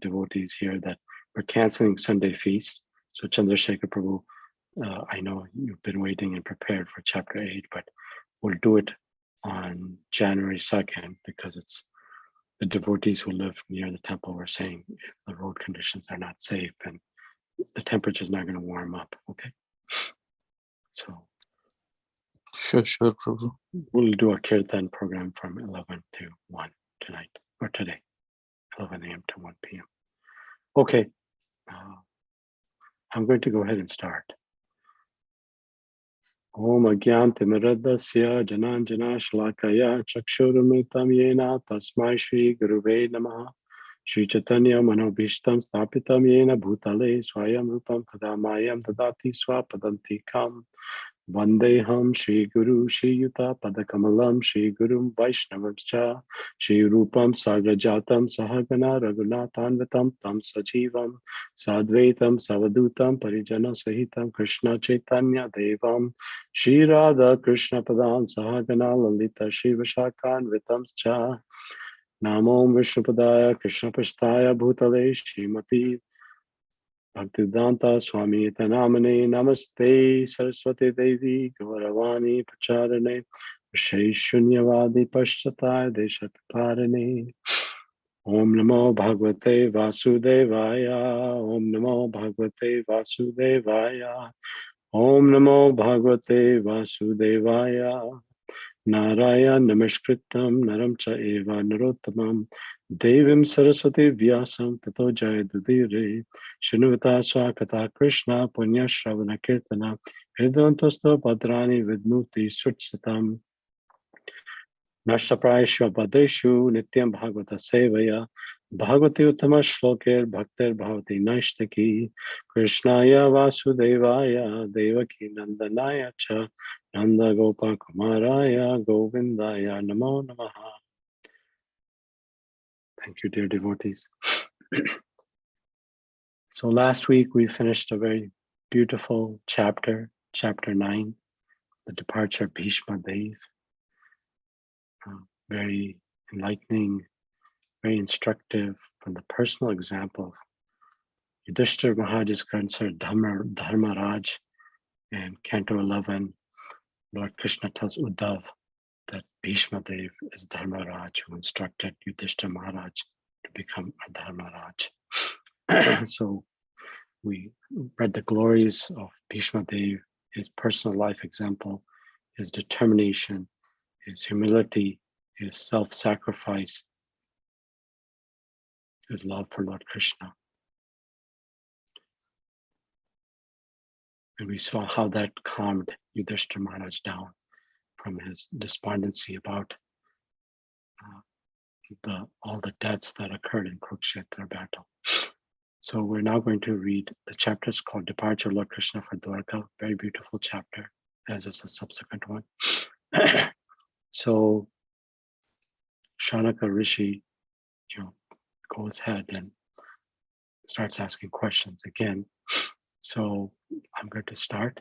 devotees here that we're canceling Sunday feast. So Chandrasekhar Prabhu, I know you've been waiting and prepared for chapter 8, but we'll do it on January 2nd because it's the devotees who live near the temple were saying if the road conditions are not safe and the temperature is not going to warm up. Okay. So Sure, Prabhu. We'll do a kirtan program from 11 to 1 tonight or today, 11 a.m. to 1 p.m. Okay. I'm going to go ahead and start. Om Agyantimiradasya Jananjana Shlakaya Chakshurumritam Yena Tasmai Shri Guruve Namaha Shri Chaitanya Manobhishtam Stapitam Yena Bhutale Swayam Rupam Kadamayam Dadati Swapadantikam Vandeham Shri Guru Shri Yuta Padakamalam Shri Gurum Vaishnavamscha Shri Rupam Sagrajatam Sahagana Raghunathanvitam Tam Sajivam Sadvaitam Savadutam Parijana Sahitam Krishna Chaitanya Devam Shri Radha Krishna Padan Sahagana Lalita Shri Vashakan Vitamscha Namo Vishnupadaya Krishna Pastaya Bhutale Shrimati Bhaktivedanta Swami Tanamane Namaste Saraswati Devi Gauravani Pacharane Shunyavadi Pashchatai Deshatparane Om Namo Bhagavate Vasudevaya Om Namo Bhagavate Vasudevaya Om Namo Bhagavate Vasudevaya Narayana Namaskritam Naram Cha Eva Narottamam Devim Saraswati Vyasam Tato Jayadudire Shinuvata Swakata Krishna Punya Shravana Kirtana Hridantosto Padrani Vidmuti Suchitam Nashtaprayashva Badreshu Nityam Bhagavata Sevaya Bhagavati Uttama Shlokir Bhaktir Bhavati Naishtaki Krishnaya Vasudevaya Devaki Nandanaya Cha Nanda Gopa Kumaraya Govindaya Namo Namaha. Thank you, dear devotees. So last week we finished a very beautiful chapter, chapter 9, the departure of Bhishma Dev. Very enlightening, very instructive from the personal example of Yudhishthira Maharaj's grandson Dharmaraj. And Canto 11, Lord Krishna tells Uddhav that Bhishma Dev is Dharmaraj who instructed Yudhishthira Maharaj to become a Dharmaraj. So we read the glories of Bhishma Dev, his personal life example, his determination, his humility, his self-sacrifice, his love for Lord Krishna. And we saw how that calmed Yudhishthira Maharaj down from his despondency about all the deaths that occurred in Kurukshetra battle. So we're now going to read the chapters called Departure of Lord Krishna for Dwarka. Very beautiful chapter, as is the subsequent one. So Shanaka Rishi, goes ahead and starts asking questions again. So I'm going to start.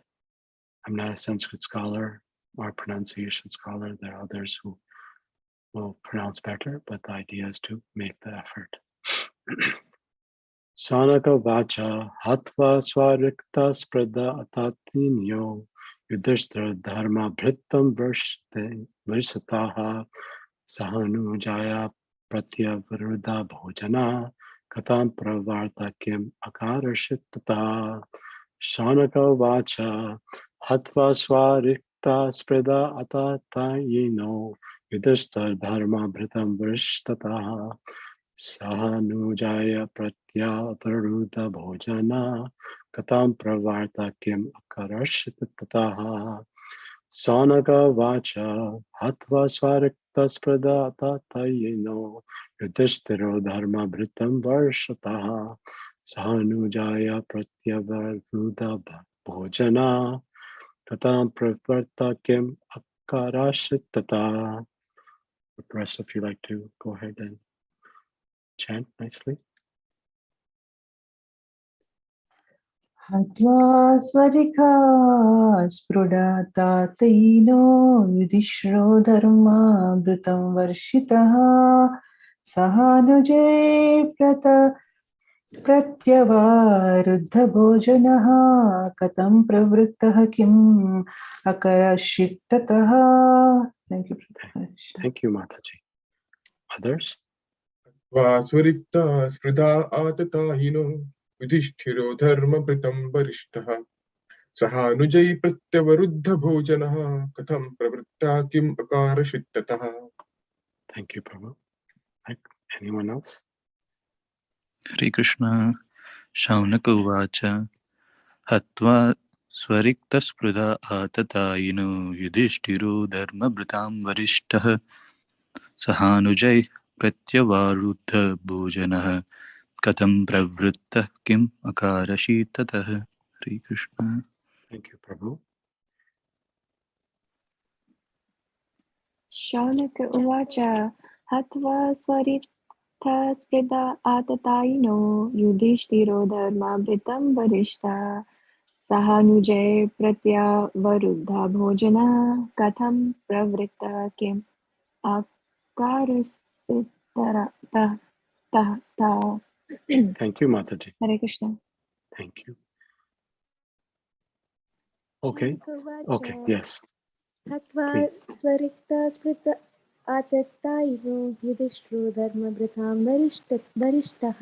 I'm not a Sanskrit scholar or a pronunciation scholar. There are others who will pronounce better, but the idea is to make the effort. Sanaka vacha hatva swarikta sprada atatinyo yudhishthira dharma bhrittam vrishataha sahanujaya pratyavaruddha bhojana katam pravarta kim akarashitata. Sanaka vacha hatva swarikta sprada atatayino yudhishthira dharma bhrittam vrishataha Sahanujaya pratyavaruddha bhojana katam pravarta kim akarashitataha. Sanaka vacha hatva swarikta sprada tatayino yudhishthiro dharma bhritam varshataha sahanujaya pratyavaruddha bhojana katam pravarta kim akarashitataha. Would the rest of you like to go ahead and chant nicely? Hatva swarika sprudata taino yudhishro dharma bhritam varshitaha sahanujay prata प्रत्यवारुद्धभोजनः कथं प्रवृत्तः किम् अकरश्चित् ततः. Thank you. Thank you, Mataji. Others? वास्वरिक्ता स्मृता आततायिनो युधिष्ठिरो धर्मभृतं वरिष्ठः सहानुजै प्रत्यवरुद्ध भोजनः कथं प्रवृत्ता किम् अकारशित्ततः. Thank you, Prabhu. Anyone else? Hare Krishna. Shaunaka Uvacha Hatva Swarikthaspruda Atatayino Yudhishthiro Dharmabhritam Varishtah Sahanujai Pratyavaruddha Bhojanah Katham Pravrittah Kim Akarashitatah. Hare Krishna. Thank you, Prabhu. Shaunak उवाच हत्वा स्वरितस्पृधा आततायिनो युधिष्ठिरो धर्मावृतं वरिष्ठः सहानुजय प्रत्यावरुद्धा भोजना कथं प्रवृत्तः किम् अकारसितरतः. Thank you, Mataji. Hare Krishna. Thank you. Okay. Okay. Yes. हत्वा Please. स्वरिक्तस्पृत आततायिनो युधिष्ठिरो धर्मभृतां वरिष्ठः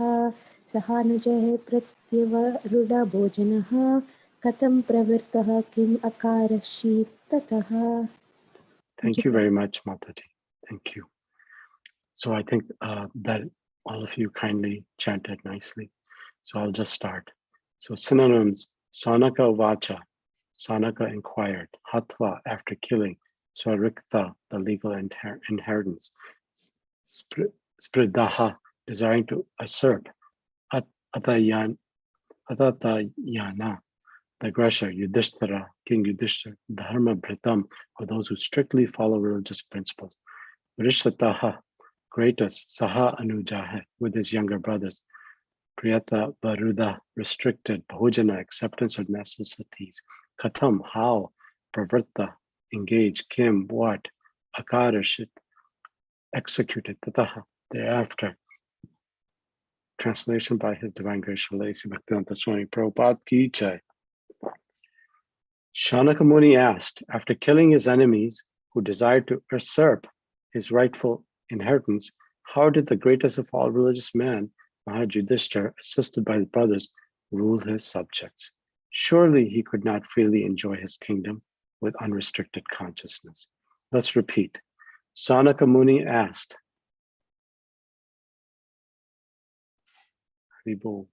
सहानुजः प्रत्यवरुडभोजनः कथं प्रवृत्तः किम् अकारश्चित् ततः. Thank you very much, Mataji. Thank you. So I think that all of you kindly chanted nicely. So I'll just start. So synonyms: Sanaka Vacha. Sanaka inquired. Hatva, after killing. Swarikta, the legal inheritance. Spridaha, desiring to usurp. Atatayana, the aggressor. Yudhishthira, King Yudhishthira. Dharma Bhritam, for those who strictly follow religious principles. Vrishataha, greatest. Saha Anujaha, with his younger brothers. Priyata Varuda, restricted. Bhojana, acceptance of necessities. Katham, how. Pravritta, engaged. Kim, what. Akarashit, executed. Tataha, thereafter. Translation by His Divine Grace Shalesi Bhaktivedanta Swami Prabhupada Ki Jai. Shaunaka Muni asked, after killing his enemies who desired to usurp his rightful inheritance, how did the greatest of all religious men, Maharaj Yudhishthira, assisted by his brothers, rule his subjects? Surely he could not freely enjoy his kingdom with unrestricted consciousness. Let's repeat. Shaunaka Muni asked, Haribol,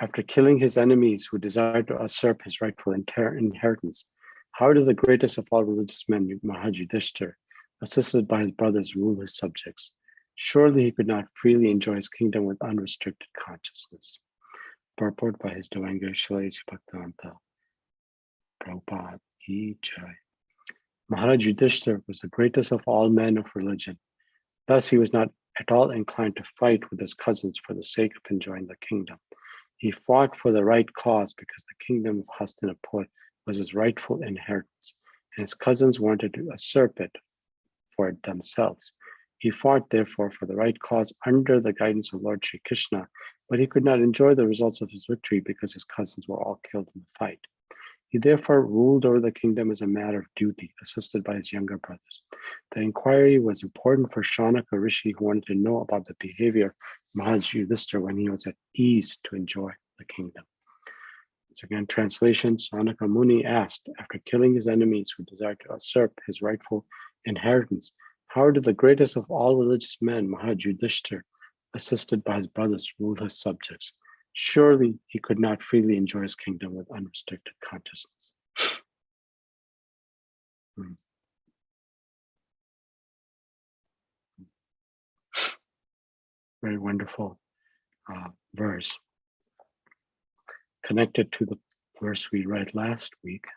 after killing his enemies who desired to usurp his rightful inheritance, how did the greatest of all religious men, Maharaj Yudhishthira, assisted by his brothers, rule his subjects? Surely he could not freely enjoy his kingdom with unrestricted consciousness. Purport by His Divine Grace Shalesi Bhaktivedanta Prabhupada Ki Jai. Maharaj Yudhishthira was the greatest of all men of religion. Thus he was not at all inclined to fight with his cousins for the sake of enjoying the kingdom. He fought for the right cause because the kingdom of Hastinapur was his rightful inheritance, and his cousins wanted to usurp it for it themselves. He fought, therefore, for the right cause under the guidance of Lord Sri Krishna, but he could not enjoy the results of his victory because his cousins were all killed in the fight. He therefore ruled over the kingdom as a matter of duty, assisted by his younger brothers. The inquiry was important for Shaunaka Rishi, who wanted to know about the behavior of Maharaj Yudhishthira when he was at ease to enjoy the kingdom. Once again, translation: Shaunaka Muni asked, after killing his enemies who desired to usurp his rightful inheritance, how did the greatest of all religious men, Maharaj Yudhishthira, assisted by his brothers, rule his subjects? Surely he could not freely enjoy his kingdom with unrestricted consciousness. Very wonderful verse. Connected to the verse we read last week.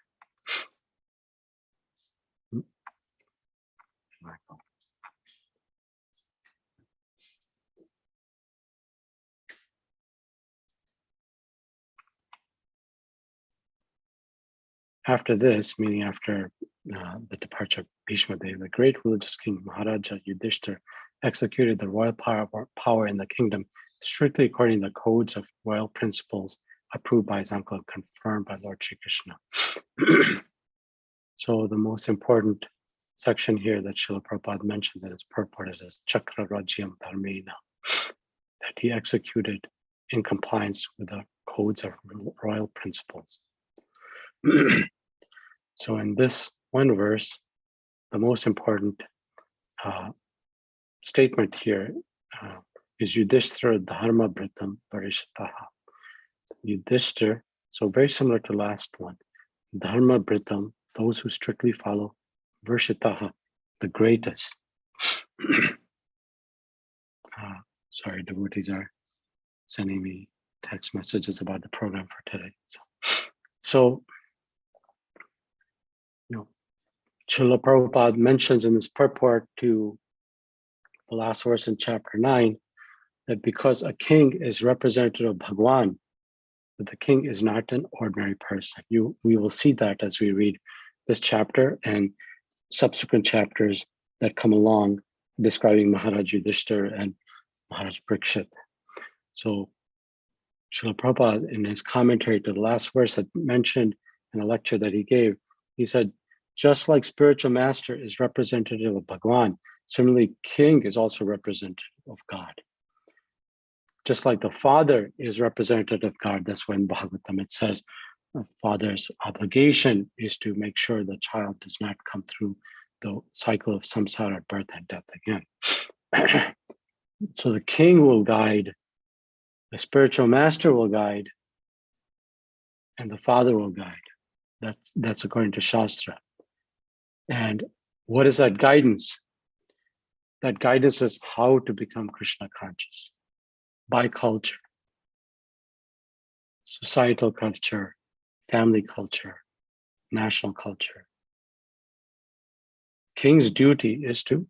After this, meaning after the departure of Bhishma Dev, the great religious king Maharaja Yudhishthira executed the royal power in the kingdom strictly according to the codes of royal principles approved by his uncle and confirmed by Lord Sri Krishna. So the most important section here that Srila Prabhupada mentions in his purport is this Chakra Rajyam Dharmena, that he executed in compliance with the codes of royal principles. So in this one verse, the most important statement here is Yudhishthira Dharma Britam Varishtaha. Yudhishthira, so very similar to last one. Dharma Britam, those who strictly follow, Varishtaha, the greatest. Sorry, devotees are sending me text messages about the program for today. So Srila Prabhupada mentions in his purport to the last verse in chapter 9 that because a king is representative of Bhagwan, that the king is not an ordinary person. We will see that as we read this chapter and subsequent chapters that come along describing Maharaj Yudhishthira and Maharaj Parikshit. So Srila Prabhupada, in his commentary to the last verse that mentioned in a lecture that he gave, he said, just like spiritual master is representative of Bhagwan, similarly, king is also representative of God. Just like the father is representative of God, that's why in Bhagavatam it says the father's obligation is to make sure the child does not come through the cycle of samsara, birth and death again. So the king will guide, the spiritual master will guide, and the father will guide. That's according to Shastra. And what is that guidance? That guidance is how to become Krishna conscious by culture, societal culture, family culture, national culture. King's duty is to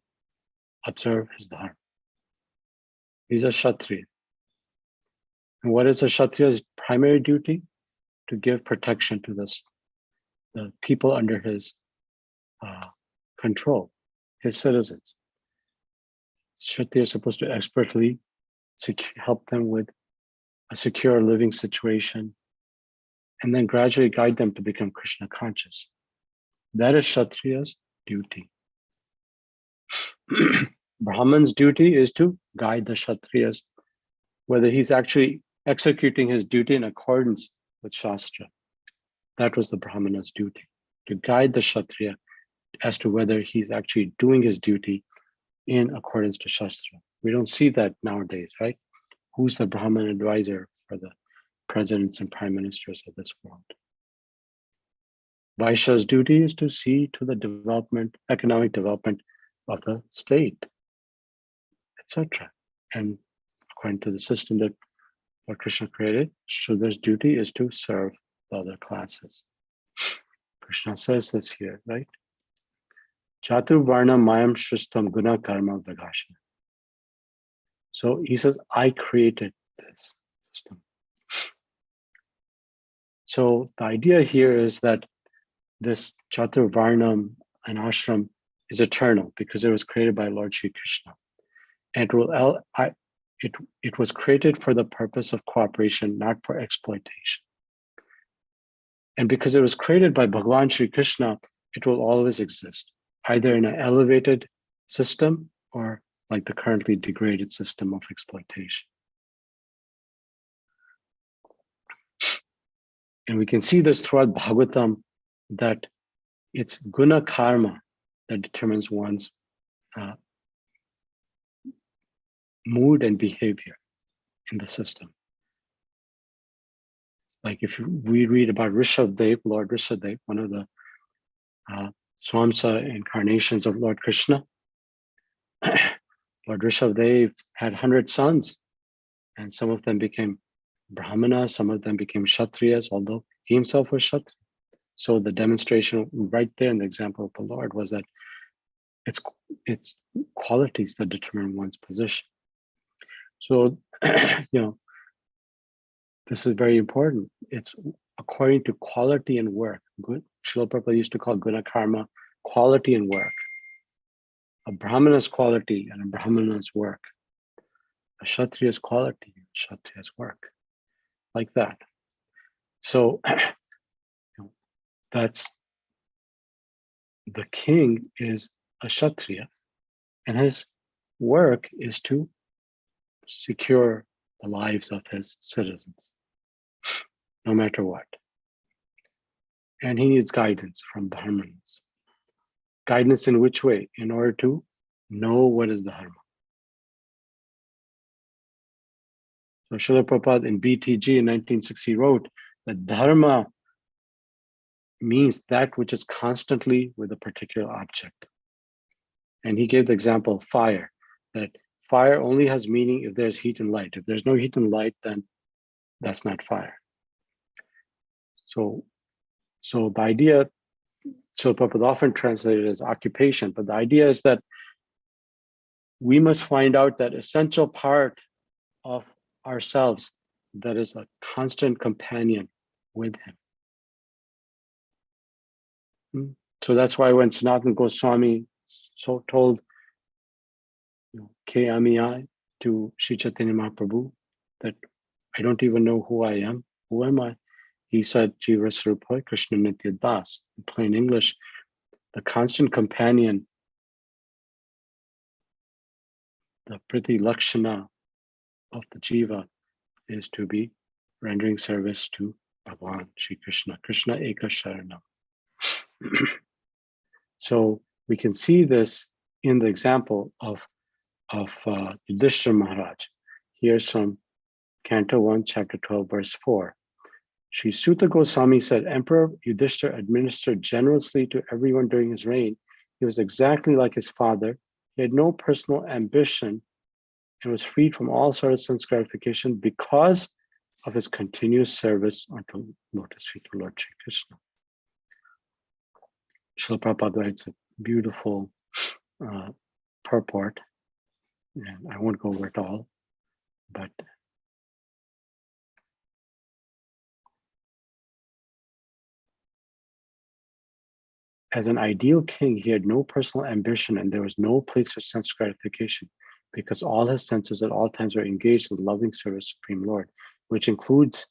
observe his dharma. He's a Kshatriya. And what is a Kshatriya's primary duty? To give protection to the people under his control, his citizens. Kshatriya is supposed to expertly help them with a secure living situation and then gradually guide them to become Krishna conscious. That is Kshatriya's duty. Brahman's duty is to guide the Kshatriyas, whether he's actually executing his duty in accordance with Shastra. That was the Brahmana's duty, to guide the Kshatriya as to whether he's actually doing his duty in accordance to Shastra. We don't see that nowadays, right? Who's the Brahman advisor for the presidents and prime ministers of this world? Vaishya's duty is to see to the development, economic development of the state, etc. And according to the system that Lord Krishna created, Shudra's duty is to serve the other classes. Krishna says this here, right? Chatu varna mayam shristam guna karma vagashana. So he says, I created this system. So the idea here is that this Chatur Varnam and ashram is eternal because it was created by Lord Sri Krishna. And it was created for the purpose of cooperation, not for exploitation. And because it was created by Bhagavan Sri Krishna, it will always exist, either in an elevated system or like the currently degraded system of exploitation. And we can see this throughout Bhagavatam, that it's guna karma that determines one's mood and behavior in the system. Like if we read about Rishabdev, Lord Rishabdev, one of the Swamsa incarnations of Lord Krishna, Lord Rishabdev had 100 sons, and some of them became Brahmanas, some of them became Kshatriyas, although he himself was Kshatriya. So the demonstration right there in the example of the Lord was that it's qualities that determine one's position. So, this is very important. It's according to quality and work. Good. Srila Prabhupada used to call guna karma quality and work. A Brahmana's quality and a Brahmana's work. a Kshatriya's quality, a Kshatriya's work, like that. So that's the king is a Kshatriya, and his work is to secure the lives of his citizens, no matter what. And he needs guidance from Dharmanis. Guidance in which way? In order to know what is Dharma. So Srila Prabhupada in BTG in 1960 wrote that Dharma means that which is constantly with a particular object. And he gave the example of fire, that fire only has meaning if there's heat and light. If there's no heat and light, then that's not fire. So the idea, so Prabhupada often translated as occupation, but the idea is that we must find out that essential part of ourselves that is a constant companion with him. So that's why when Sanatana Goswami told K-Amiyai to Sri Chaitanya Mahaprabhu that I don't even know who I am. Who am I? He said, Jiva Swarupa Krishna Nitya Das. In plain English, the constant companion, the Priti Lakshana of the Jiva is to be rendering service to Bhagavan, Shri Krishna, Krishna Eka Sharanam. So we can see this in the example of Yudhishthira Maharaj. Here's from Canto 1, Chapter 12, verse 4. Sri Suta Goswami said, Emperor Yudhishthira administered generously to everyone during his reign. He was exactly like his father. He had no personal ambition and was freed from all sort of sense gratification because of his continuous service unto lotus feet of Lord Shri Krishna. Srila Prabhupada writes a beautiful purport, and I won't go over it all, but as an ideal king, he had no personal ambition and there was no place for sense gratification because all his senses at all times were engaged in the loving service of Supreme Lord, which includes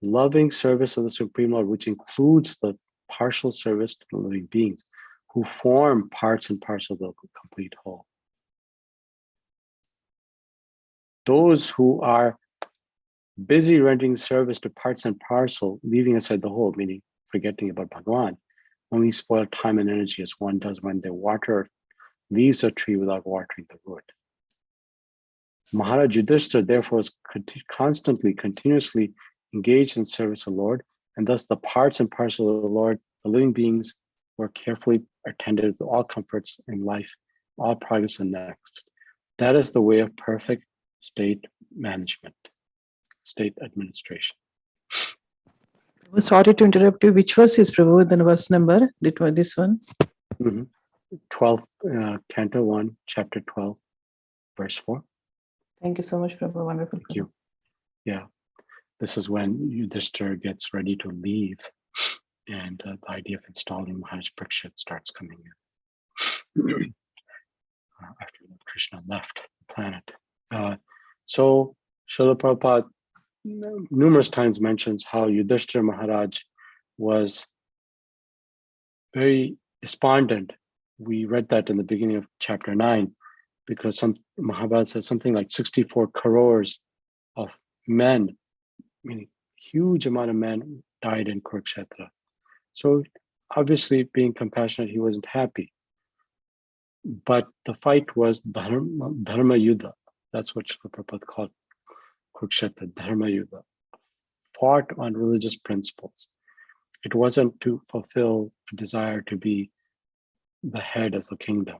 loving service of the Supreme Lord, which includes the partial service to the living beings who form parts and parcels of the complete whole. Those who are busy rendering service to parts and parcel, leaving aside the whole, meaning forgetting about Bhagavan, only spoil time and energy as one does when they water leaves a tree without watering the root. Maharaj Yudhishthira therefore is continuously engaged in service of the Lord, and thus the parts and parcel of the Lord, the living beings, were carefully attended with all comforts in life, all progress and next. That is the way of perfect state management, state administration. Sorry to interrupt you. Which verse is Prabhu? Then verse number? This one? 12, Canto 1, Chapter 12, verse 4. Thank you so much, Prabhu. Wonderful. Thank you. Yeah, this is when Yudhishthira gets ready to leave, and the idea of installing Maharaj Parikshit starts coming in after Krishna left the planet. So Srila Prabhupada numerous times mentions how Yudhishthira Maharaj was very despondent. We read that in the beginning of chapter 9, because some Mahabharata says something like 64 crores of men, meaning huge amount of men, died in Kurukshetra. So obviously, being compassionate, he wasn't happy. But the fight was Dharma Yuddha. That's what Srila Prabhupada called Kurukshetra, Dharma Yuddha. Fought on religious principles. It wasn't to fulfill a desire to be the head of the kingdom.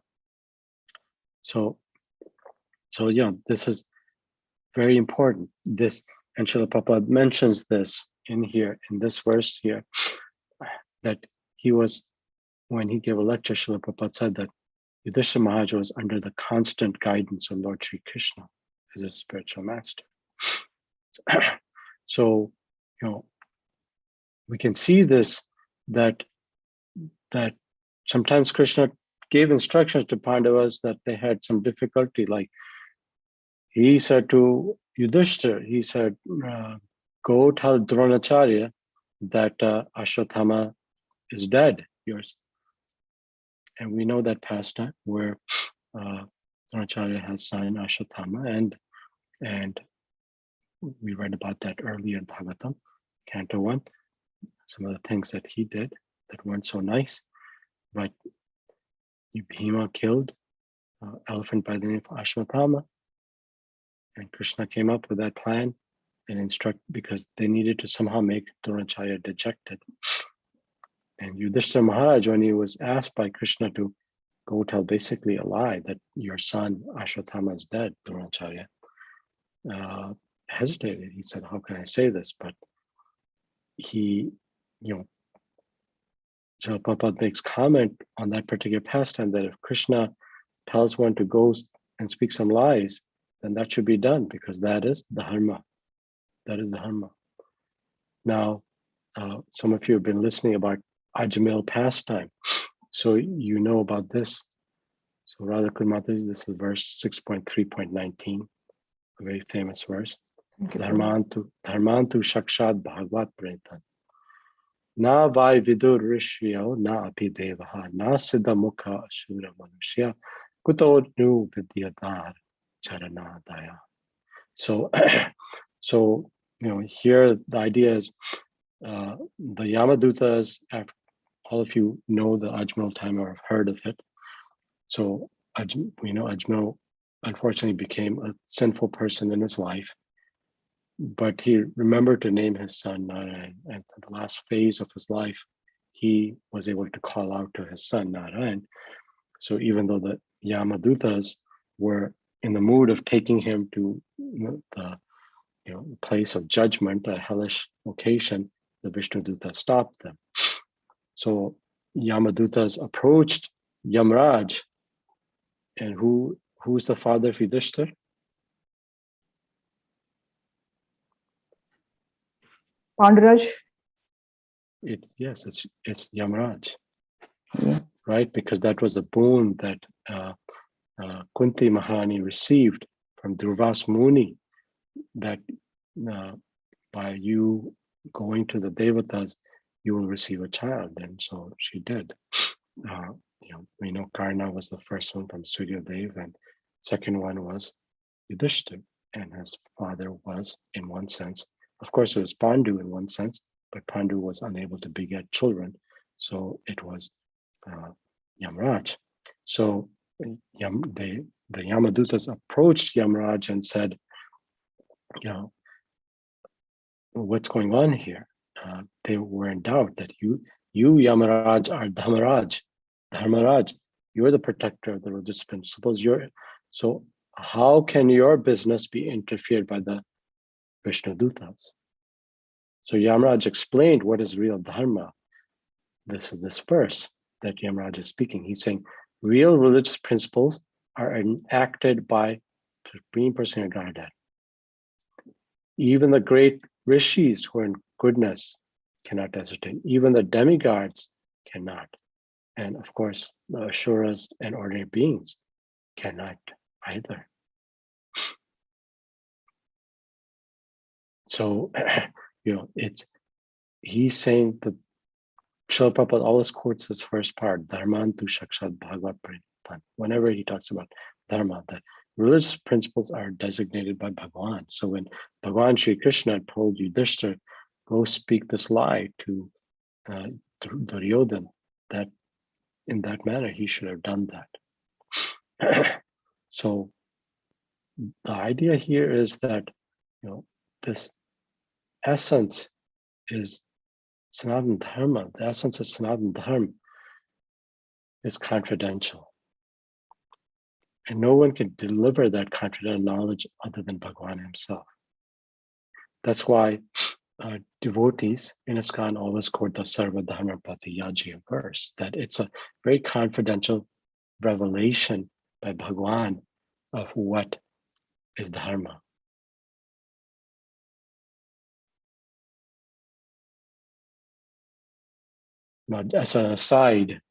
So yeah, this is very important. This, and Srila Prabhupada mentions this in here, in this verse here, that he was, when he gave a lecture, Srila Prabhupada said that Yudhishthira Maharaj was under the constant guidance of Lord Shri Krishna as a spiritual master. So, we can see this, that sometimes Krishna gave instructions to Pandavas that they had some difficulty, like He said to Yudhishthira, he said, go tell Dronacharya that Ashwatthama is dead, yours. And we know that pastime where Dronacharya has son Ashwatthama, and we read about that earlier in Bhagavatam, Canto 1, some of the things that he did that weren't so nice. But Bhima killed an elephant by the name of Ashwatthama, and Krishna came up with that plan and instruct, because they needed to somehow make Dronacharya dejected. And Yudhishthira Maharaj, when he was asked by Krishna to go tell basically a lie that your son Ashwatthama is dead, Dronacharya hesitated. He said, how can I say this? But he, Srila Prabhupada makes comment on that particular pastime that if Krishna tells one to go and speak some lies, then that should be done, because that is the dharma. That is the dharma. Now, some of you have been listening about Ajamil pastime, so you know about this. So Radha Kumataji, this is verse 6.3.19, a very famous verse. Dharmantu shakshad bhagavad printan. Na vai vidur rishyo na api devaha na siddha mukha ashura manushya kuto nu vidyadar charanadaya. So, so here the idea is the Yamadutas, all of you know the Ajmal time or have heard of it. So we know Ajmal unfortunately became a sinful person in his life, but he remembered to name his son Narayan, and at the last phase of his life, he was able to call out to his son Narayan. So even though the Yamadutas were in the mood of taking him to the place of judgment, a hellish location, the Vishnuduta stopped them. So Yamadutas approached Yamraj, and who's the father of Yudhishthira? Pandaraj. Yes, it's Yamraj, Yeah. right? Because that was a boon that Kunti Mahani received from Durvas Muni, that by you going to the Devatas, you will receive a child. And so she did. We know Karna was the first one from Suryadev, and second one was Yudhishthira, and his father was, in one sense, of course it was Pandu in one sense, but Pandu was unable to beget children, so it was Yamraj. So the Yamadutas approached Yamraj and said, what's going on here? They were in doubt that you Yamaraj are Dharmaraj, you're the protector of the religious principles. So how can your business be interfered by the Vishnudutas? So Yamaraj explained what is real dharma. This is this verse that Yamaraj is speaking. He's saying real religious principles are enacted by Supreme Personality of Godhead. Even the great rishis who are in goodness cannot ascertain. Even the demigods cannot. And of course, the asuras and ordinary beings cannot either. So, he's saying that Srila Prabhupada always quotes this first part, Dharmantu Shakshat Bhagavad Pranithan, whenever he talks about Dharma, that religious principles are designated by Bhagavan. So when Bhagavan Sri Krishna told Yudhishthira, go speak this lie to Duryodhana, that in that manner he should have done that. So the idea here is that this essence is Sanatana Dharma. The essence of Sanatana Dharma is confidential, and no one can deliver that confidential knowledge other than Bhagavan himself. That's why devotees in ISKCON always quote the Sarva Dharma Pratyajiya verse, that it's a very confidential revelation by Bhagavan of what is Dharma. Now, as an aside,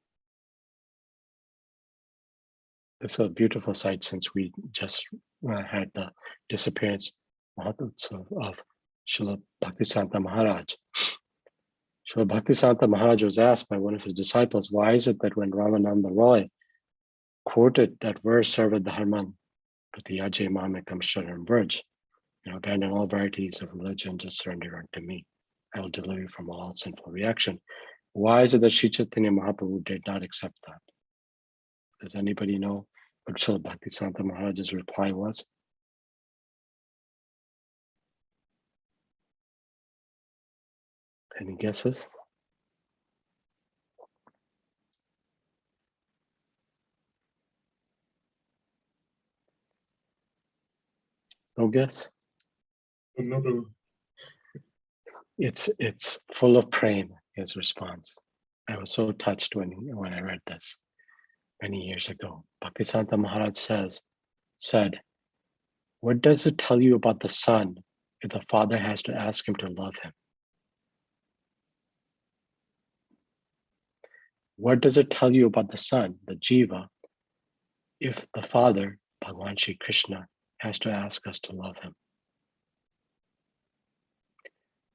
This is a beautiful sight since we just had the disappearance of Srila Bhaktisanta Maharaj. Srila Bhaktisanta Maharaj was asked by one of his disciples, why is it that when Ramananda Roy quoted that verse, Sarva Dharman Pratyaje Mamekam Sharanam Vraj, abandon all varieties of religion, just surrender unto me. I will deliver you from all sinful reaction. Why is it that Sri Chaitanya Mahaprabhu did not accept that? Does anybody know what Srila Bhaktisanta Maharaj's reply was? Any guesses? No guess? No, Prabhu. It's full of prema, his response. I was so touched when I read this many years ago. Bhaktisanta Maharaj said, what does it tell you about the son if the father has to ask him to love him? What does it tell you about the son, the jiva, if the father, Bhagavan Shri Krishna, has to ask us to love him?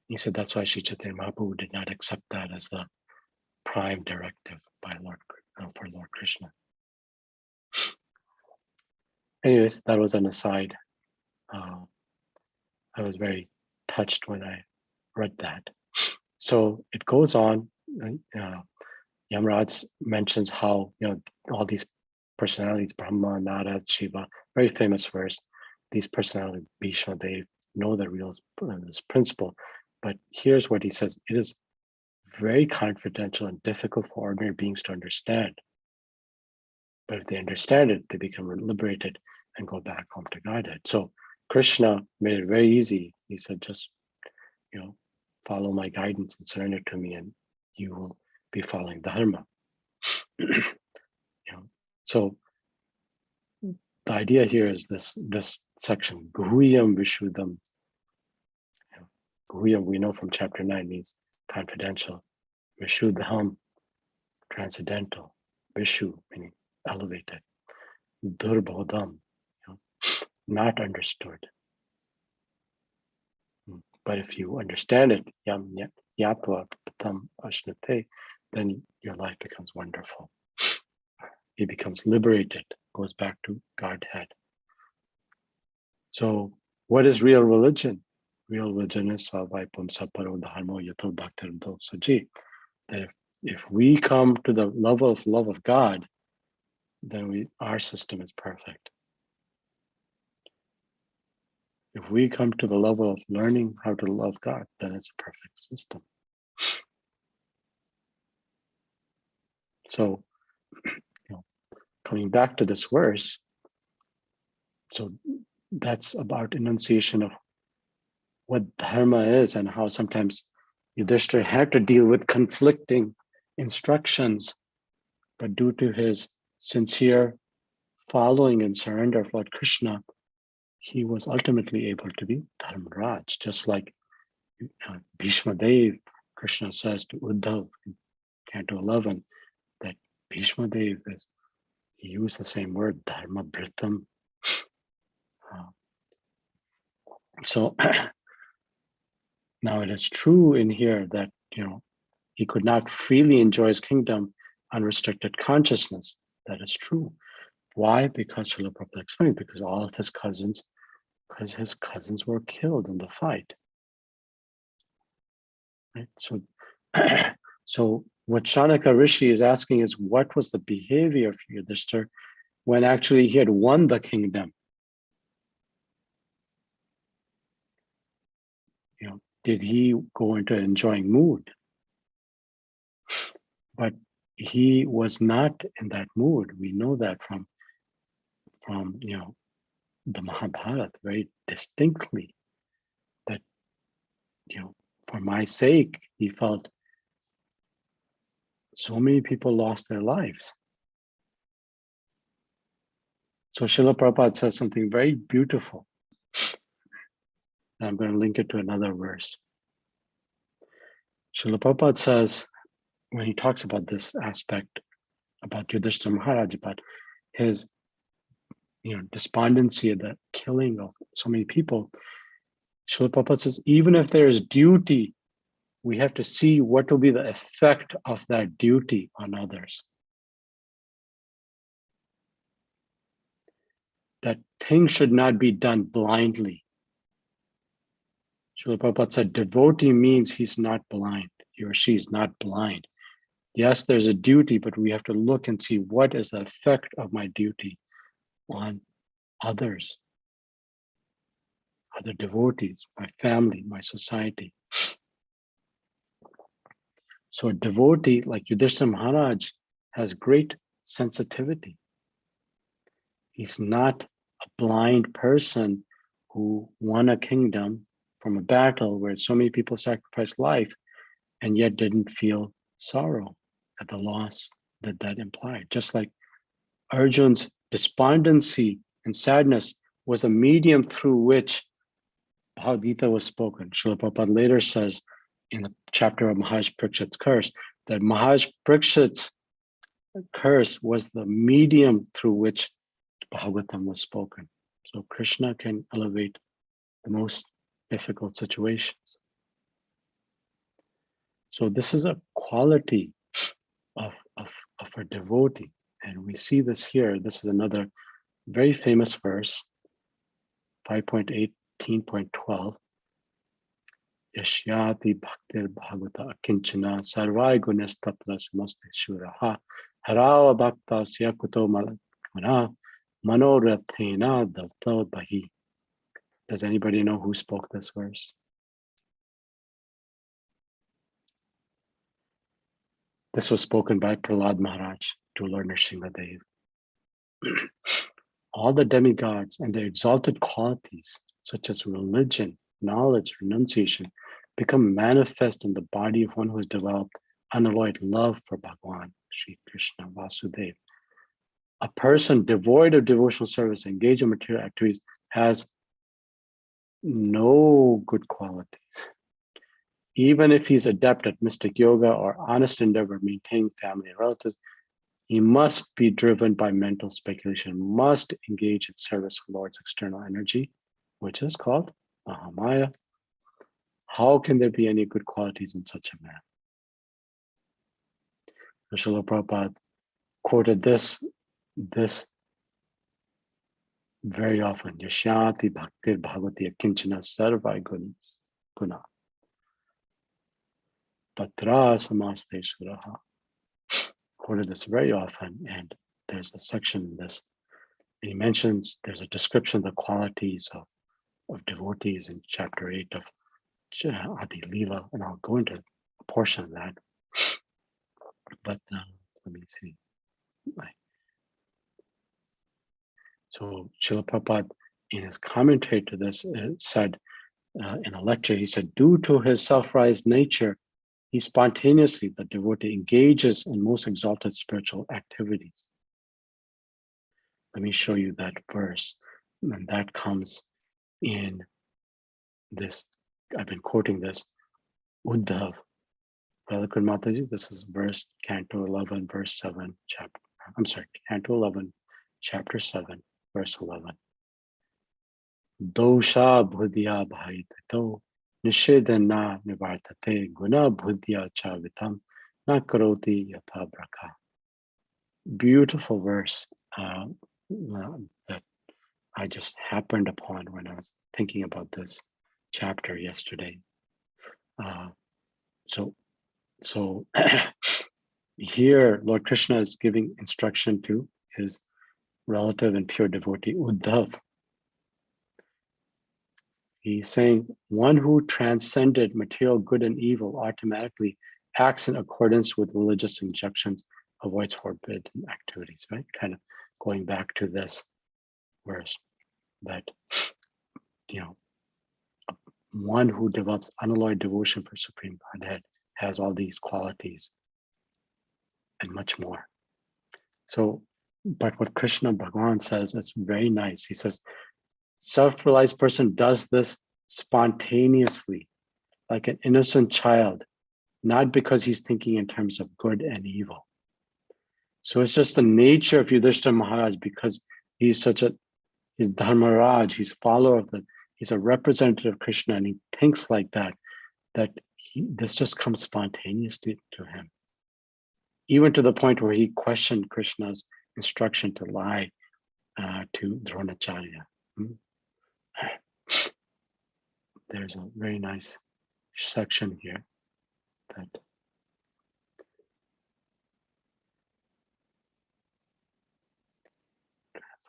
He said that's why Sri Chaitanya Mahaprabhu did not accept that as the prime directive by for Lord Krishna. Anyways, that was an aside. I was very touched when I read that. So it goes on. Yamraj mentions how all these personalities, Brahma, Narad, Shiva, very famous verse. These personalities, Bhishma, they know the real this principle. But here's what he says: it is very confidential and difficult for ordinary beings to understand. But if they understand it, they become liberated and go back home to Godhead. So Krishna made it very easy. He said, just follow my guidance and surrender to me, and you will be following Dharma. So the idea here is this section, Guhyam Vishuddham. Guhyam, we know from chapter 9, means confidential. Vishuddham, transcendental. Vishu, meaning elevated. Durbodham, not understood. But if you understand it, yam yatva patam ashnate, then your life becomes wonderful. It becomes liberated, goes back to Godhead. So what is real religion? Real religion is Savaipam Saparo Dharmo Yato Bhaktirdo Saji. That if we come to the level of love of God, then our system is perfect. If we come to the level of learning how to love God, then it's a perfect system. So, coming back to this verse, so that's about enunciation of what dharma is and how sometimes Yudhishthira had to deal with conflicting instructions, but due to his sincere following and surrender of Lord Krishna, he was ultimately able to be Dharmaraj, just like Bhishma Dev, Krishna says to Uddhav in Canto 11, that Bhishma Dev he used the same word, Dharma Britam. So now it is true in here that, he could not freely enjoy his kingdom unrestricted consciousness. That is true. Why? Because Srila Prabhupada explained, because all of his cousins were killed in the fight. Right? So, so what Shanaka Rishi is asking is, what was the behavior of Yudhishthira when actually he had won the kingdom? Did he go into an enjoying mood? But he was not in that mood. We know that from the Mahabharata very distinctly, that for my sake, he felt so many people lost their lives. So Srila Prabhupada says something very beautiful. And I'm going to link it to another verse. Srila Prabhupada says, when he talks about this aspect, about Yudhishthira Maharaj, about his despondency at the killing of so many people, Srila Prabhupada says, even if there is duty, we have to see what will be the effect of that duty on others. That things should not be done blindly. Srila Prabhupada said, devotee means he's not blind. He or she is not blind. Yes, there's a duty, but we have to look and see what is the effect of my duty on others, other devotees, my family, my society. So a devotee like Yudhishthira Maharaj has great sensitivity. He's not a blind person who won a kingdom from a battle where so many people sacrificed life and yet didn't feel sorrow at the loss that implied. Just like Arjun's despondency and sadness was a medium through which Bhagavad Gita was spoken. Srila Prabhupada later says in the chapter of Maharaj Parikshit's curse that Maharaj Parikshit's curse was the medium through which Bhagavatam was spoken. So Krishna can elevate the most difficult situations. So this is a quality of a devotee. And we see this here. This is another very famous verse, 5.18.12. Yashyati bhaktir bhagavata akinchana sarvai gunas tatra samaste shuraha harava bhakta syakuto malakmana manorathena davta bahi. Does anybody know who spoke this verse? This was spoken by Prahlad Maharaj to Lord Nrsimhadev. All the demigods and their exalted qualities, such as religion, knowledge, renunciation, become manifest in the body of one who has developed unalloyed love for Bhagavan, Sri Krishna Vasudeva. A person devoid of devotional service, engaged in material activities, has no good qualities. Even if he's adept at mystic yoga or honest endeavor, maintaining family and relatives, he must be driven by mental speculation, must engage in service of Lord's external energy, which is called Mahamaya. How can there be any good qualities in such a man? Srila Prabhupada quoted this very often. Yashyati bhaktir bhagavati akinchana sarvai guna. Tatra samaste suraha. Quoted this very often, and there's a section in this. He mentions there's a description of the qualities of devotees in chapter 8 of Adi Lila, and I'll go into a portion of that. But let me see. So Srila Prabhupada, in his commentary to this, said in a lecture, he said, due to his self-realized nature, he spontaneously, the devotee, engages in most exalted spiritual activities. Let me show you that verse. And that comes in this, I've been quoting this, Uddhav. Velikund Mataji, this is verse, Canto 11, verse 7, chapter, I'm sorry, Canto 11, chapter 7, verse 11. Dosha bhudya bhaitato nishedana nivartate guna bhudya chavitam na karoti yatha braka. Beautiful verse that I just happened upon when I was thinking about this chapter yesterday. So here Lord Krishna is giving instruction to his relative and pure devotee Uddhav. He's saying one who transcended material good and evil automatically acts in accordance with religious injunctions, avoids forbidden activities, right? Kind of going back to this verse that, one who develops unalloyed devotion for Supreme Godhead has all these qualities and much more. So, but what Krishna Bhagavan says is very nice. He says, self-realized person does this spontaneously, like an innocent child, not because he's thinking in terms of good and evil. So it's just the nature of Yudhishthira Maharaj, because he's such a He's Dharmaraj, he's follower of he's a representative of Krishna, and he thinks like that this just comes spontaneously to him. Even to the point where he questioned Krishna's instruction to lie to Dronacharya. There's a very nice section here that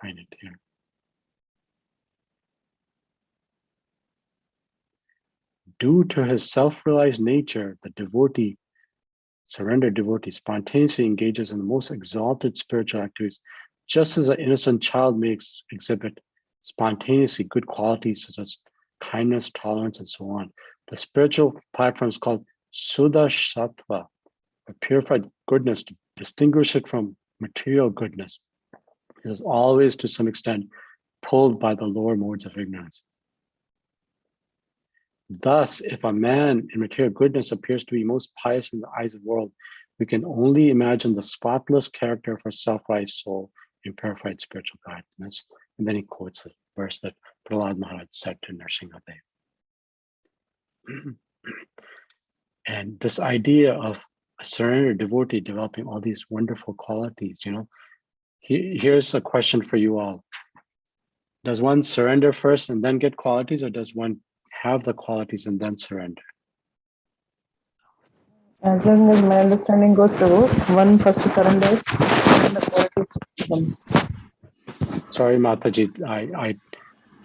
find it here. Due to his self-realized nature, the surrendered devotee spontaneously engages in the most exalted spiritual activities, just as an innocent child may exhibit spontaneously good qualities such as kindness, tolerance, and so on. The spiritual platform is called Suddha Sattva, a purified goodness, to distinguish it from material goodness. It is always, to some extent, pulled by the lower modes of ignorance. Thus, if a man in material goodness appears to be most pious in the eyes of the world, we can only imagine the spotless character of a self-realized soul in purified spiritual guidance. And then he quotes the verse that Prahlad Maharaj said to Nrsimhadev. And this idea of a surrendered devotee developing all these wonderful qualities, here's a question for you all. Does one surrender first and then get qualities, or does one have the qualities and then surrender? As long as my understanding goes through, one first surrenders and the quality comes. Sorry, Mataji,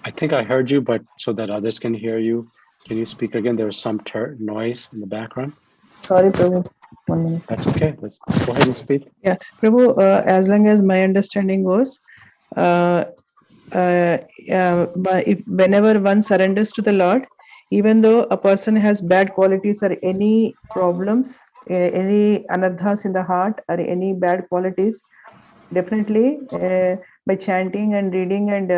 I think I heard you, but so that others can hear you, can you speak again? There was some noise in the background. Sorry, Prabhu. 1 minute. That's okay. Let's go ahead and speak. Yeah, Prabhu, as long as my understanding goes, whenever one surrenders to the Lord, even though a person has bad qualities or any problems, any anardhas in the heart or any bad qualities, definitely by chanting and reading and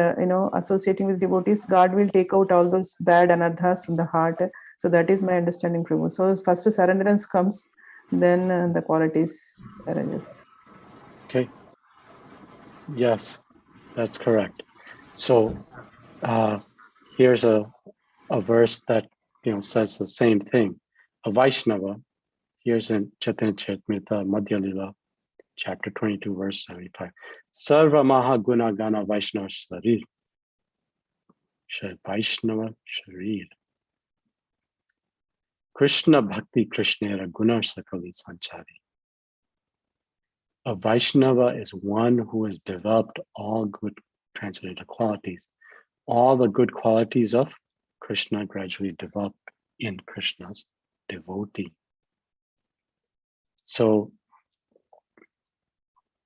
associating with devotees, God will take out all those bad anardhas from the heart. So that is my understanding, Prabhu. So first surrenderance comes, then the qualities arises. Okay. Yes, that's correct. So here's a verse that says the same thing. A Vaishnava, here's in Chaitanya Charitamrita Madhya Lila, chapter 22, verse 75. Sarva Maha Guna Gana Vaishnava Sharir. Vaishnava Sharir. Krishna Bhakti Krishnera Guna Sakali Sanchari. A Vaishnava is one who has developed all good translated qualities. All the good qualities of Krishna gradually develop in Krishna's devotee. So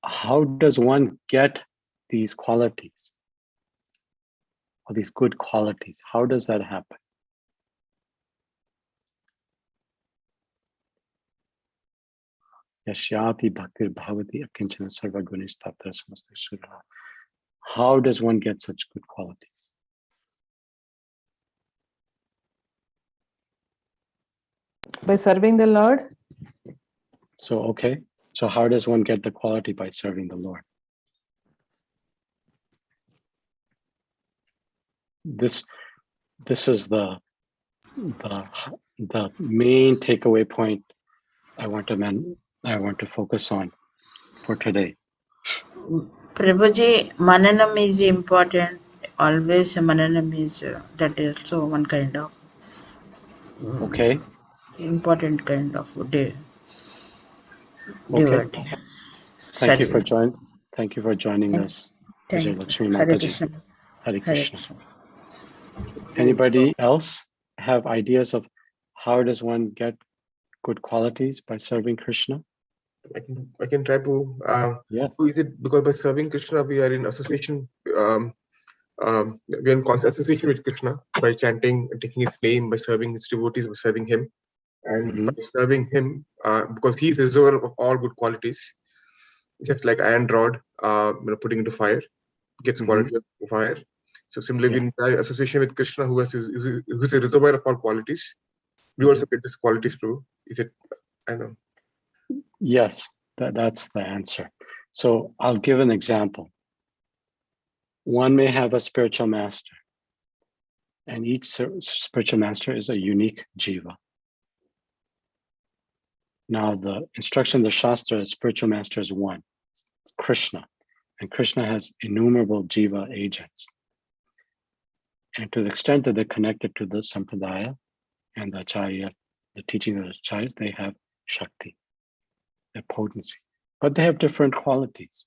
how does one get these qualities, or these good qualities? How does that happen? Yashyati bhaktir bhavati akinchana sarva gunis tatra samaste sura. How does one get such good qualities? By serving the Lord. So, okay. So how does one get the quality? By serving the Lord. This is the main takeaway point I want to focus on for today. Prabhuji, Mananam is important. Always Mananam is that is also one kind of Okay. important kind of day. Okay. Devotee. Thank you for Service. joining us, Thank Vijay you. Lakshmi Hare Mataji. Krishna. Hare Hare Krishna. Krishna. Anybody else have ideas of how does one get good qualities by serving Krishna? I can try to. Yeah. Is it because by serving Krishna we are in association? We are in constant association with Krishna by chanting and taking his name, by serving his devotees, by serving him, and by serving him because he is the reservoir of all good qualities. Just like iron rod, putting into fire, gets quality of fire. So similarly, in association with Krishna, who is a reservoir of all qualities, we also get these qualities too. Is it? I know. Yes, that's the answer. So I'll give an example. one may have a spiritual master, and each spiritual master is a unique jiva. Now, the instruction of the Shastra is spiritual master is one, it's Krishna. And Krishna has innumerable jiva agents. And to the extent that they're connected to the sampradaya and the acharya, the teaching of the acharyas, they have shakti, their potency. But they have different qualities,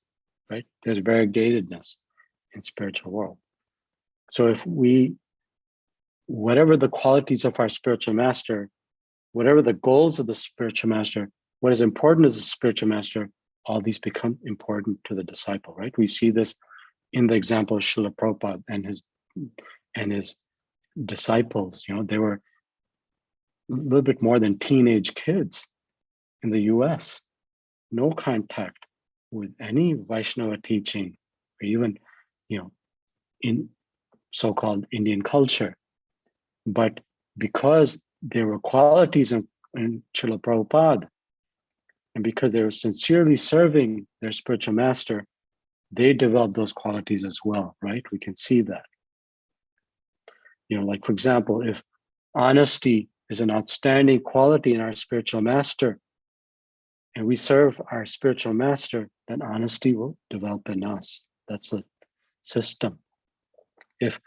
right? There's variegatedness in spiritual world. So if whatever the qualities of our spiritual master, whatever the goals of the spiritual master, what is important as a spiritual master, all these become important to the disciple, right? We see this in the example of Srila Prabhupada and his disciples. You know, they were a little bit more than teenage kids in the US. No contact with any Vaishnava teaching, or even, you know, in so-called Indian culture. But because there were qualities in Srila Prabhupada, and because they were sincerely serving their spiritual master, they developed those qualities as well, right? We can see that. You know, like for example, if honesty is an outstanding quality in our spiritual master, and we serve our spiritual master, then honesty will develop in us. That's the system. If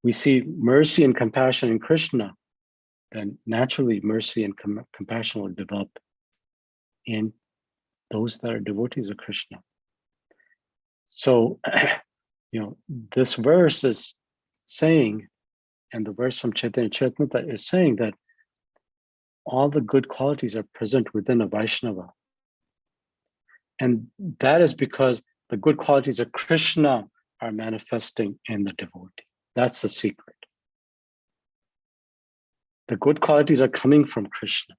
we see mercy and compassion in Krishna, then naturally mercy and compassion will develop in those that are devotees of Krishna. So, you know, this verse is saying, and the verse from Chaitanya Charitamrita is saying that all the good qualities are present within a Vaishnava. And that is because the good qualities of Krishna are manifesting in the devotee. That's the secret. The good qualities are coming from Krishna.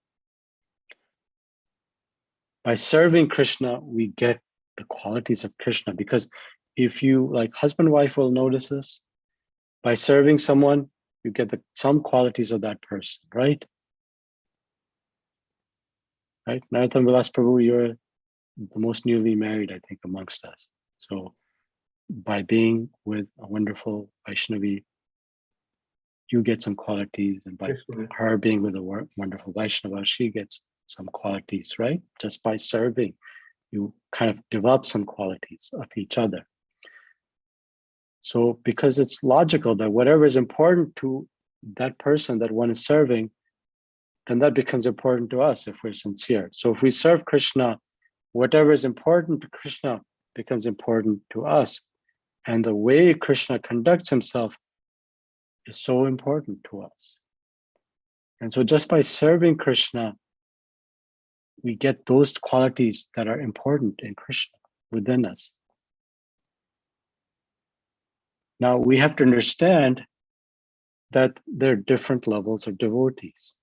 By serving Krishna, we get the qualities of Krishna, because if you, like husband and wife will notice this, by serving someone, you get some qualities of that person, right? Right? Narottam Vilas Prabhu, you're the most newly married, I think, amongst us. So by being with a wonderful Vaishnavi, you get some qualities, and by her being with a wonderful Vaishnava, she gets some qualities, right? Just by serving, you kind of develop some qualities of each other. So because it's logical that whatever is important to that person that one is serving, then that becomes important to us if we're sincere. So if we serve Krishna, whatever is important to Krishna becomes important to us. And the way Krishna conducts himself is so important to us. And so just by serving Krishna, we get those qualities that are important in Krishna within us. Now we have to understand that there are different levels of devotees.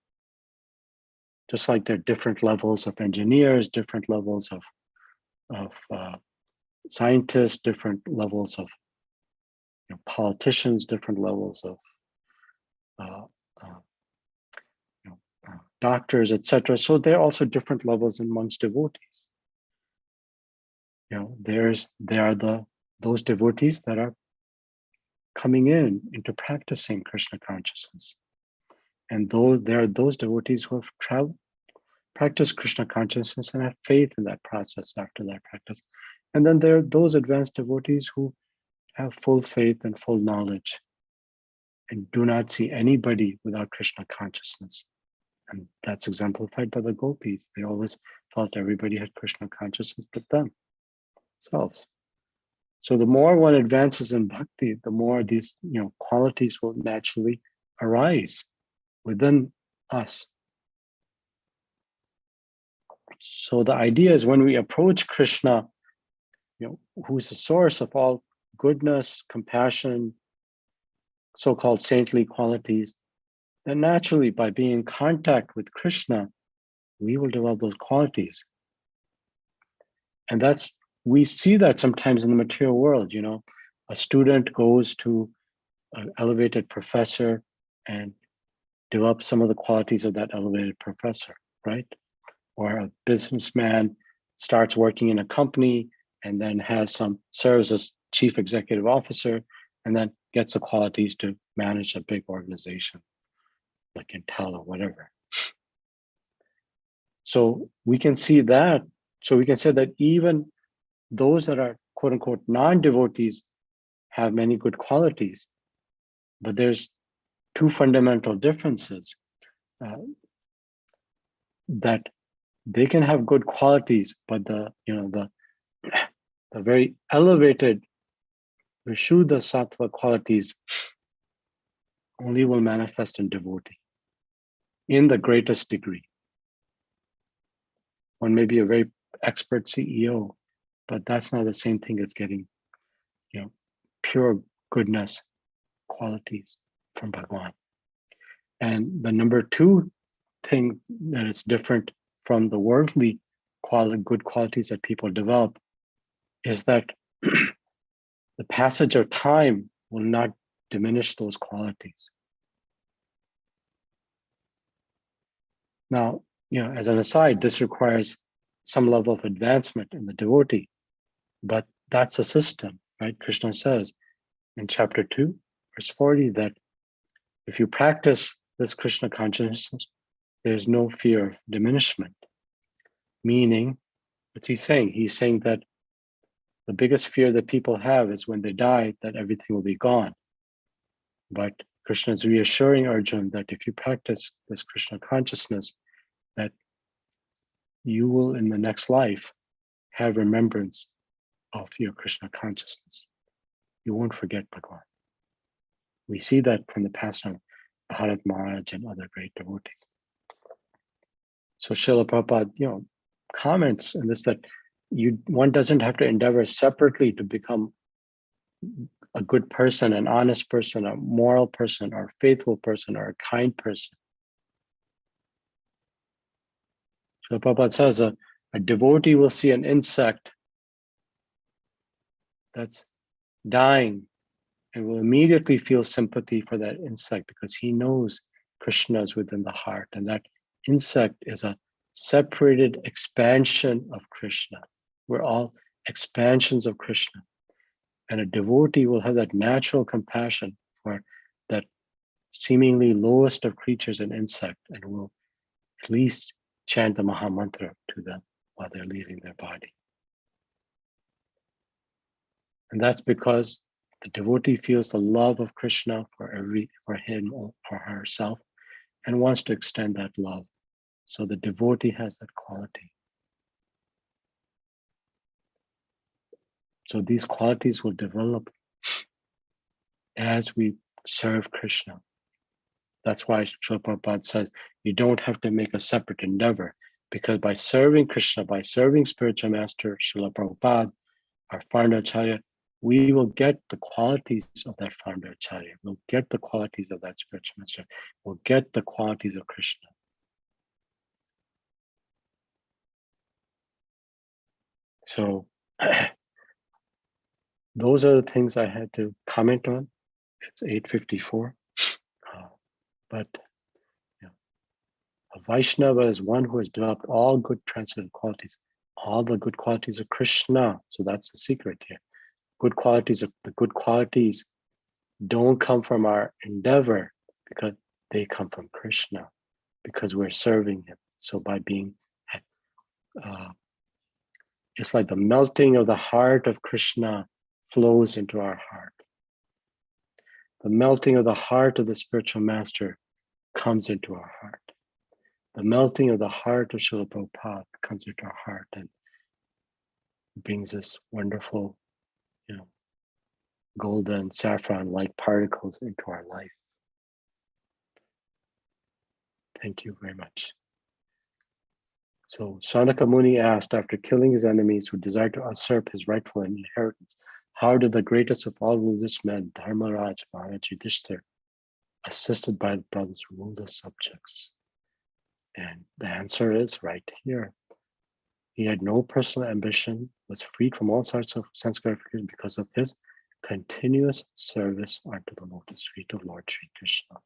Just like there are different levels of engineers, different levels of scientists, different levels of politicians, different levels of doctors, etc. So there are also different levels amongst devotees. You know, there are those devotees that are coming into practicing Krishna consciousness, and there are those devotees who have practiced Krishna consciousness and have faith in that process after that practice. And then there are those advanced devotees who have full faith and full knowledge and do not see anybody without Krishna consciousness. And that's exemplified by the gopis. They always felt everybody had Krishna consciousness but themselves. So the more one advances in bhakti, the more these qualities will naturally arise within us. So the idea is when we approach Krishna, who's the source of all goodness, compassion, so-called saintly qualities, then naturally by being in contact with Krishna, we will develop those qualities. And we see that sometimes in the material world. A student goes to an elevated professor and develops some of the qualities of that elevated professor, right? Or a businessman starts working in a company and then serves as chief executive officer and then gets the qualities to manage a big organization like Intel or whatever. So we can see that. So we can say that even those that are quote unquote non-devotees have many good qualities, but there's two fundamental differences, that they can have good qualities, but the very elevated Vishuddha Sattva qualities only will manifest in devotee in the greatest degree. One may be a very expert CEO, but that's not the same thing as getting, pure goodness qualities from Bhagavan. And the number two thing that is different from the worldly good qualities that people develop is that the passage of time will not diminish those qualities. Now, as an aside, this requires some level of advancement in the devotee, but that's a system, right? Krishna says in chapter 2, verse 40, that if you practice this Krishna consciousness, there's no fear of diminishment. Meaning, what's he saying? He's saying that the biggest fear that people have is when they die, that everything will be gone. But Krishna is reassuring Arjuna that if you practice this Krishna consciousness, that you will in the next life have remembrance of your Krishna consciousness. You won't forget Bhagavan. We see that from the pastime of Bharat Maharaj and other great devotees. So Srila Prabhupada, comments in this that one doesn't have to endeavor separately to become a good person, an honest person, a moral person, or a faithful person, or a kind person. So Prabhupada says a devotee will see an insect that's dying and will immediately feel sympathy for that insect because he knows Krishna is within the heart, and that insect is a separated expansion of Krishna. We're all expansions of Krishna. And a devotee will have that natural compassion for that seemingly lowest of creatures, an insect, and will at least chant the Maha Mantra to them while they're leaving their body. And that's because the devotee feels the love of Krishna for him or herself and wants to extend that love. So the devotee has that quality. So these qualities will develop as we serve Krishna. That's why Srila Prabhupada says you don't have to make a separate endeavor, because by serving Krishna, by serving spiritual master Srila Prabhupada, our founder Acharya, we will get the qualities of that founder Acharya. We'll get the qualities of that spiritual master. We'll get the qualities of Krishna. So those are the things I had to comment on. It's 8:54. But a Vaishnava is one who has developed all good transcendental qualities, all the good qualities of Krishna. So that's the secret here. The good qualities don't come from our endeavor, because they come from Krishna, because we're serving him. So by being, it's like the melting of the heart of Krishna flows into our heart. The melting of the heart of the spiritual master comes into our heart. The melting of the heart of Srila Prabhupada comes into our heart and brings this wonderful, golden saffron-like particles into our life. Thank you very much. So Sanaka Muni asked, after killing his enemies who desired to usurp his rightful inheritance, how did the greatest of all religious men, Dharmaraj Maharaj Yudhishthir, assisted by the brothers, rule the subjects? And the answer is right here. He had no personal ambition, was freed from all sorts of sense gratification because of his continuous service unto the lotus feet of Lord Sri Krishna.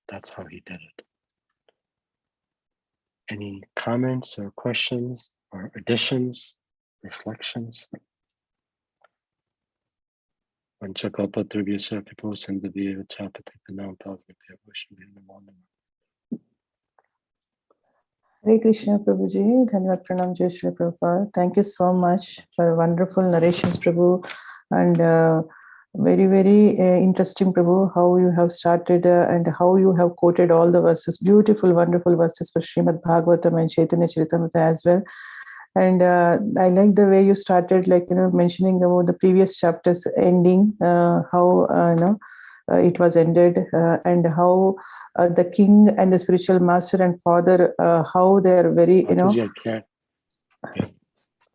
That's how he did it. Any comments or questions or additions, reflections? Vanchakalpatarubhyasya Kriposindhudhya Chapatitanam Bhagavate Vaishnavaya Namo Namah. Hare Krishna Prabhuji, Dhanavad Pranam Jai Shri Prabhupada. Thank you so much for wonderful narrations, Prabhu, and very, very interesting, Prabhu, how you have started and how you have quoted all the verses, beautiful, wonderful verses for Srimad Bhagavatam and Chaitanya Charitamrita as well. And I like the way you started, like, mentioning about the previous chapters ending, how, it was ended, and how the king and the spiritual master and father, how they are very, I can't. Yeah.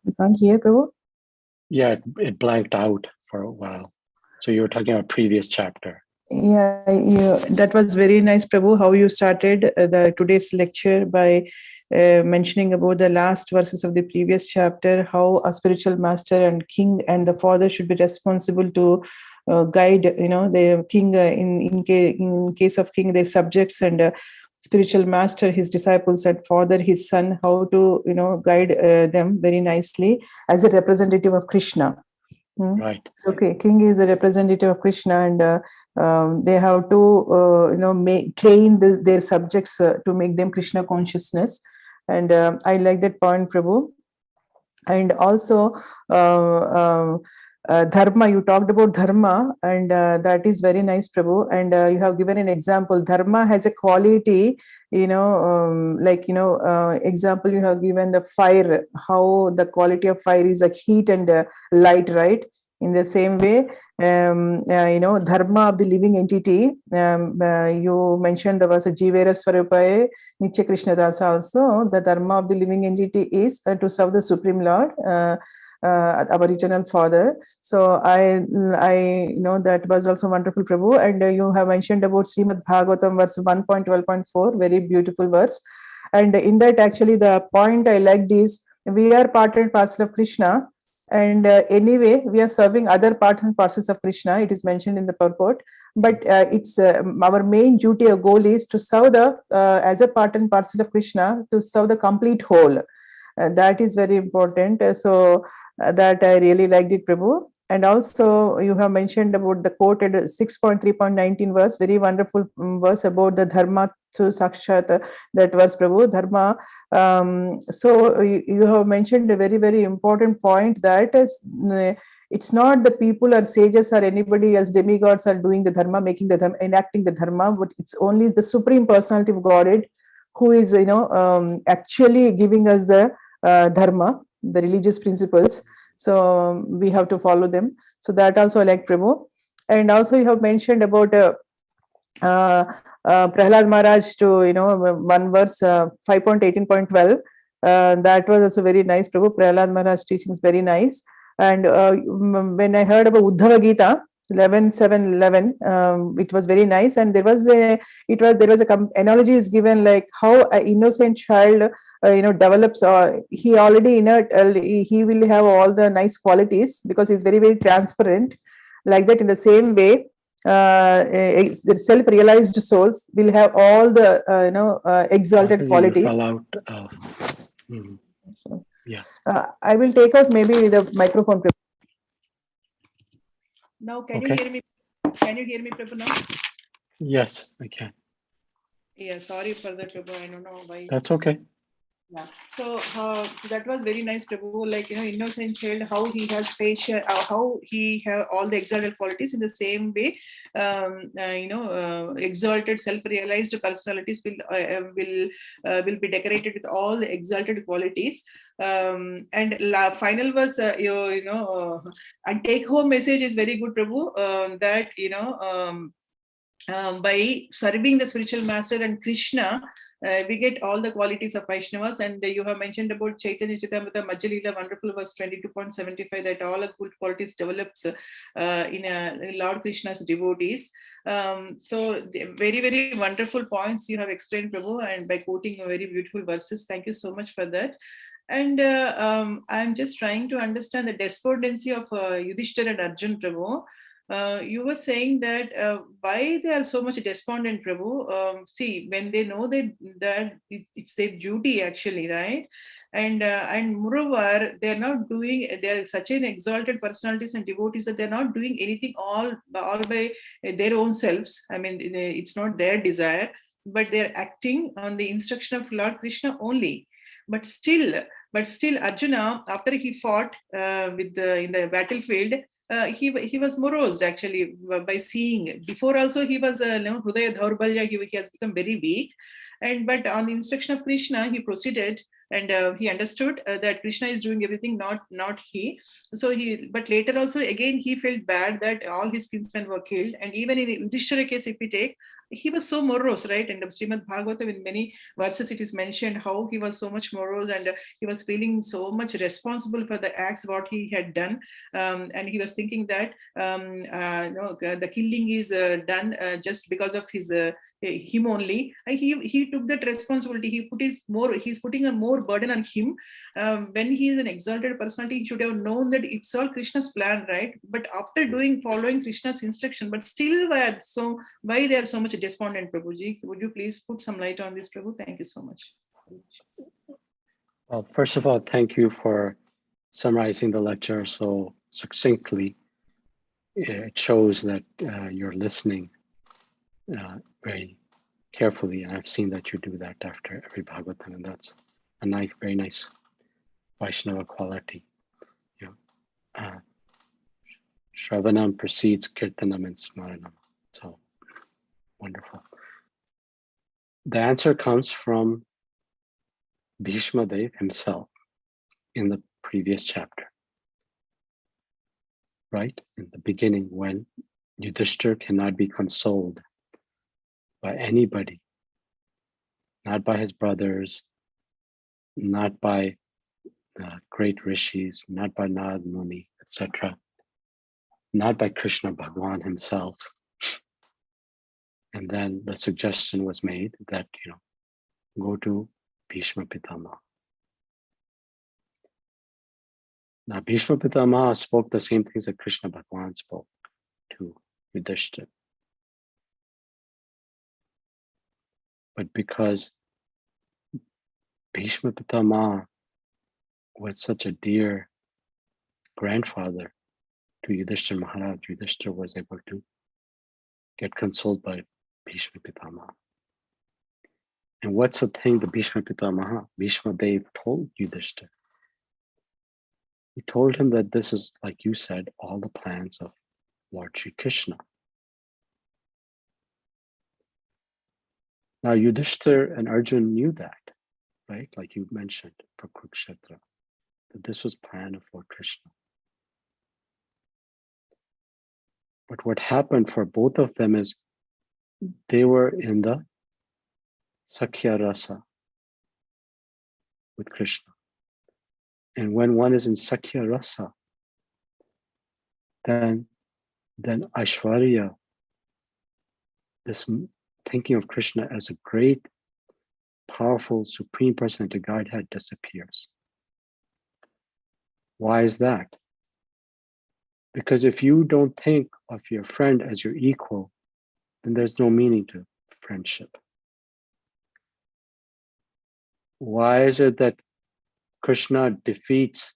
You can't hear, Prabhu? Yeah, it blanked out for a while. So you were talking about previous chapter. Yeah, that was very nice, Prabhu, how you started the today's lecture by mentioning about the last verses of the previous chapter, how a spiritual master and king and the father should be responsible to guide, the king, in case of king, their subjects, and spiritual master, his disciples, and father, his son, how to, guide them very nicely as a representative of Krishna. Right. So, okay, king is the representative of Krishna, and they have to, train their subjects to make them Krishna consciousness. And I like that point, Prabhu. And also, dharma, you talked about dharma, and that is very nice, Prabhu. And you have given an example. Dharma has a quality, example you have given the fire, how the quality of fire is like heat and light, right? In the same way, dharma of the living entity, you mentioned the verse Jivera Swarupaye Nitya Krishna Das also. The dharma of the living entity is to serve the Supreme Lord, our eternal Father. So I know that was also wonderful, Prabhu. And you have mentioned about Srimad Bhagavatam verse 1.12.4, very beautiful verse. And in that, actually, the point I liked is we are part and parcel of Krishna. And anyway, we are serving other parts and parcels of Krishna. It is mentioned in the purport. But it's our main duty or goal is to serve the, as a part and parcel of Krishna, to serve the complete whole. That is very important. That I really liked it, Prabhu. And also, you have mentioned about the quoted 6.3.19 verse, very wonderful verse about the dharma to sakshat, that verse, Prabhu, dharma. So you have mentioned a very, very important point that it's not the people or sages or anybody else, demigods, are doing the dharma, making the dharma, enacting the dharma, but it's only the Supreme Personality of Godhead who is, actually giving us the dharma, the religious principles. So we have to follow them. So that also I like, Prabhu. And also you have mentioned about Prahlad Maharaj to, one verse 5.18.12. That was also very nice, Prabhu. Prahlad Maharaj teaching is very nice. And when I heard about Uddhava Gita 11.7.11, it was very nice. And there was a analogy is given, like how an innocent child develops, he already he will have all the nice qualities because he's very, very transparent. Like that, in the same way, the self-realized souls will have all the exalted qualities. You fell out. Yeah. I will take out maybe the microphone. Now, can you hear me? Can you hear me, Prabhu, now? Yes, I can. Yeah, sorry for that, Prabhu. I don't know why. That's okay. Yeah. So that was very nice, Prabhu. Like, innocent child, how he has patience, how he have all the exalted qualities. In the same way, exalted, self-realized personalities will be decorated with all the exalted qualities. And final verse, and take-home message is very good, Prabhu. That by serving the spiritual master and Krishna, we get all the qualities of Vaishnavas. And you have mentioned about Chaitanya Charitamrita Madhya Leela, wonderful verse 22.75, that all the good qualities develops in Lord Krishna's devotees. So very, very wonderful points you have explained, Prabhu, and by quoting very beautiful verses. Thank you so much for that. And I'm just trying to understand the despondency of Yudhishthira and Arjun, Prabhu. You were saying that why they are so much despondent, Prabhu. See, when they know that it's their duty, actually, right? and moreover, they're not doing. They're such an exalted personalities and devotees that they're not doing anything all by their own selves. I mean, it's not their desire, but they're acting on the instruction of Lord Krishna only. But still, Arjuna, after he fought in the battlefield, he was morosed actually by seeing. Before also he was Hridaya Dhaurbalya, he has become very weak. But on the instruction of Krishna, he proceeded and he understood that Krishna is doing everything, not he. But later also again he felt bad that all his kinsmen were killed. And even in the Yudhishthira case, if we take, he was so morose, right? In the Srimad Bhagavatam, in many verses, it is mentioned how he was so much morose and he was feeling so much responsible for the acts what he had done, and he was thinking that the killing is done just because of him only. He took that responsibility. He's putting a more burden on him. When he is an exalted personality, he should have known that it's all Krishna's plan, right? But after following Krishna's instruction, but still why they are so much despondent, Prabhuji? Would you please put some light on this, Prabhu? Thank you so much. Well, first of all, thank you for summarizing the lecture so succinctly. It shows that you're listening very carefully, and I've seen that you do that after every Bhagavatam, and that's a nice, very nice Vaishnava quality. Shravanam precedes Kirtanam and Smaranam. So wonderful. The answer comes from Bhishma Dev himself in the previous chapter. Right? In the beginning, when Yudhishthira cannot be consoled by anybody, not by his brothers, not by great rishis, not by Narad Muni, etc., not by Krishna Bhagwan himself. And then the suggestion was made that, go to Bhishma Pitama. Now, Bhishma Pitama spoke the same things that Krishna Bhagwan spoke to Yudhishthira. But because Bhishma Pitama was such a dear grandfather to Yudhishthira Maharaj, Yudhishthira was able to get consoled by Bhishma Pitama. And what's the thing that Bhishma Pitama, Bhishma Dev told Yudhishthira? He told him that this is, like you said, all the plans of Lord Sri Krishna. Now Yudhishthira and Arjuna knew that, right? Like you mentioned for Kurukshetra, that this was plan of Lord Krishna. But what happened for both of them is they were in the Sakhya Rasa with Krishna. And when one is in Sakhya Rasa, then Aishwarya, this thinking of Krishna as a great, powerful, supreme personality, Godhead, disappears. Why is that? Because if you don't think of your friend as your equal, then there's no meaning to friendship. Why is it that Krishna defeats,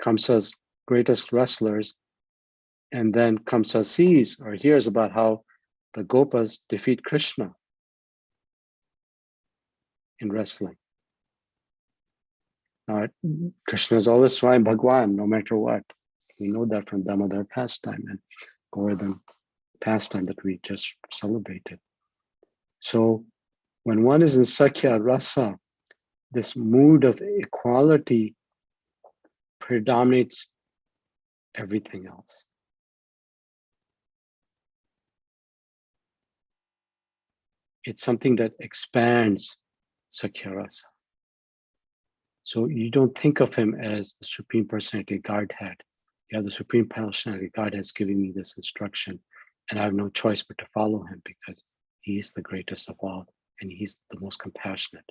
Kamsa's greatest wrestlers, and then Kamsa sees or hears about how the Gopas defeat Krishna in wrestling? Now, Krishna is always Swayam Bhagwan, no matter what. We know that from Damodar pastime and Govardhan pastime that we just celebrated. So when one is in Sakhya Rasa, this mood of equality predominates everything else. It's something that expands Sakhya Rasa. So you don't think of him as the Supreme Personality Godhead. Yeah, the Supreme Personality Godhead is giving me this instruction, and I have no choice but to follow him because he is the greatest of all, and he's the most compassionate.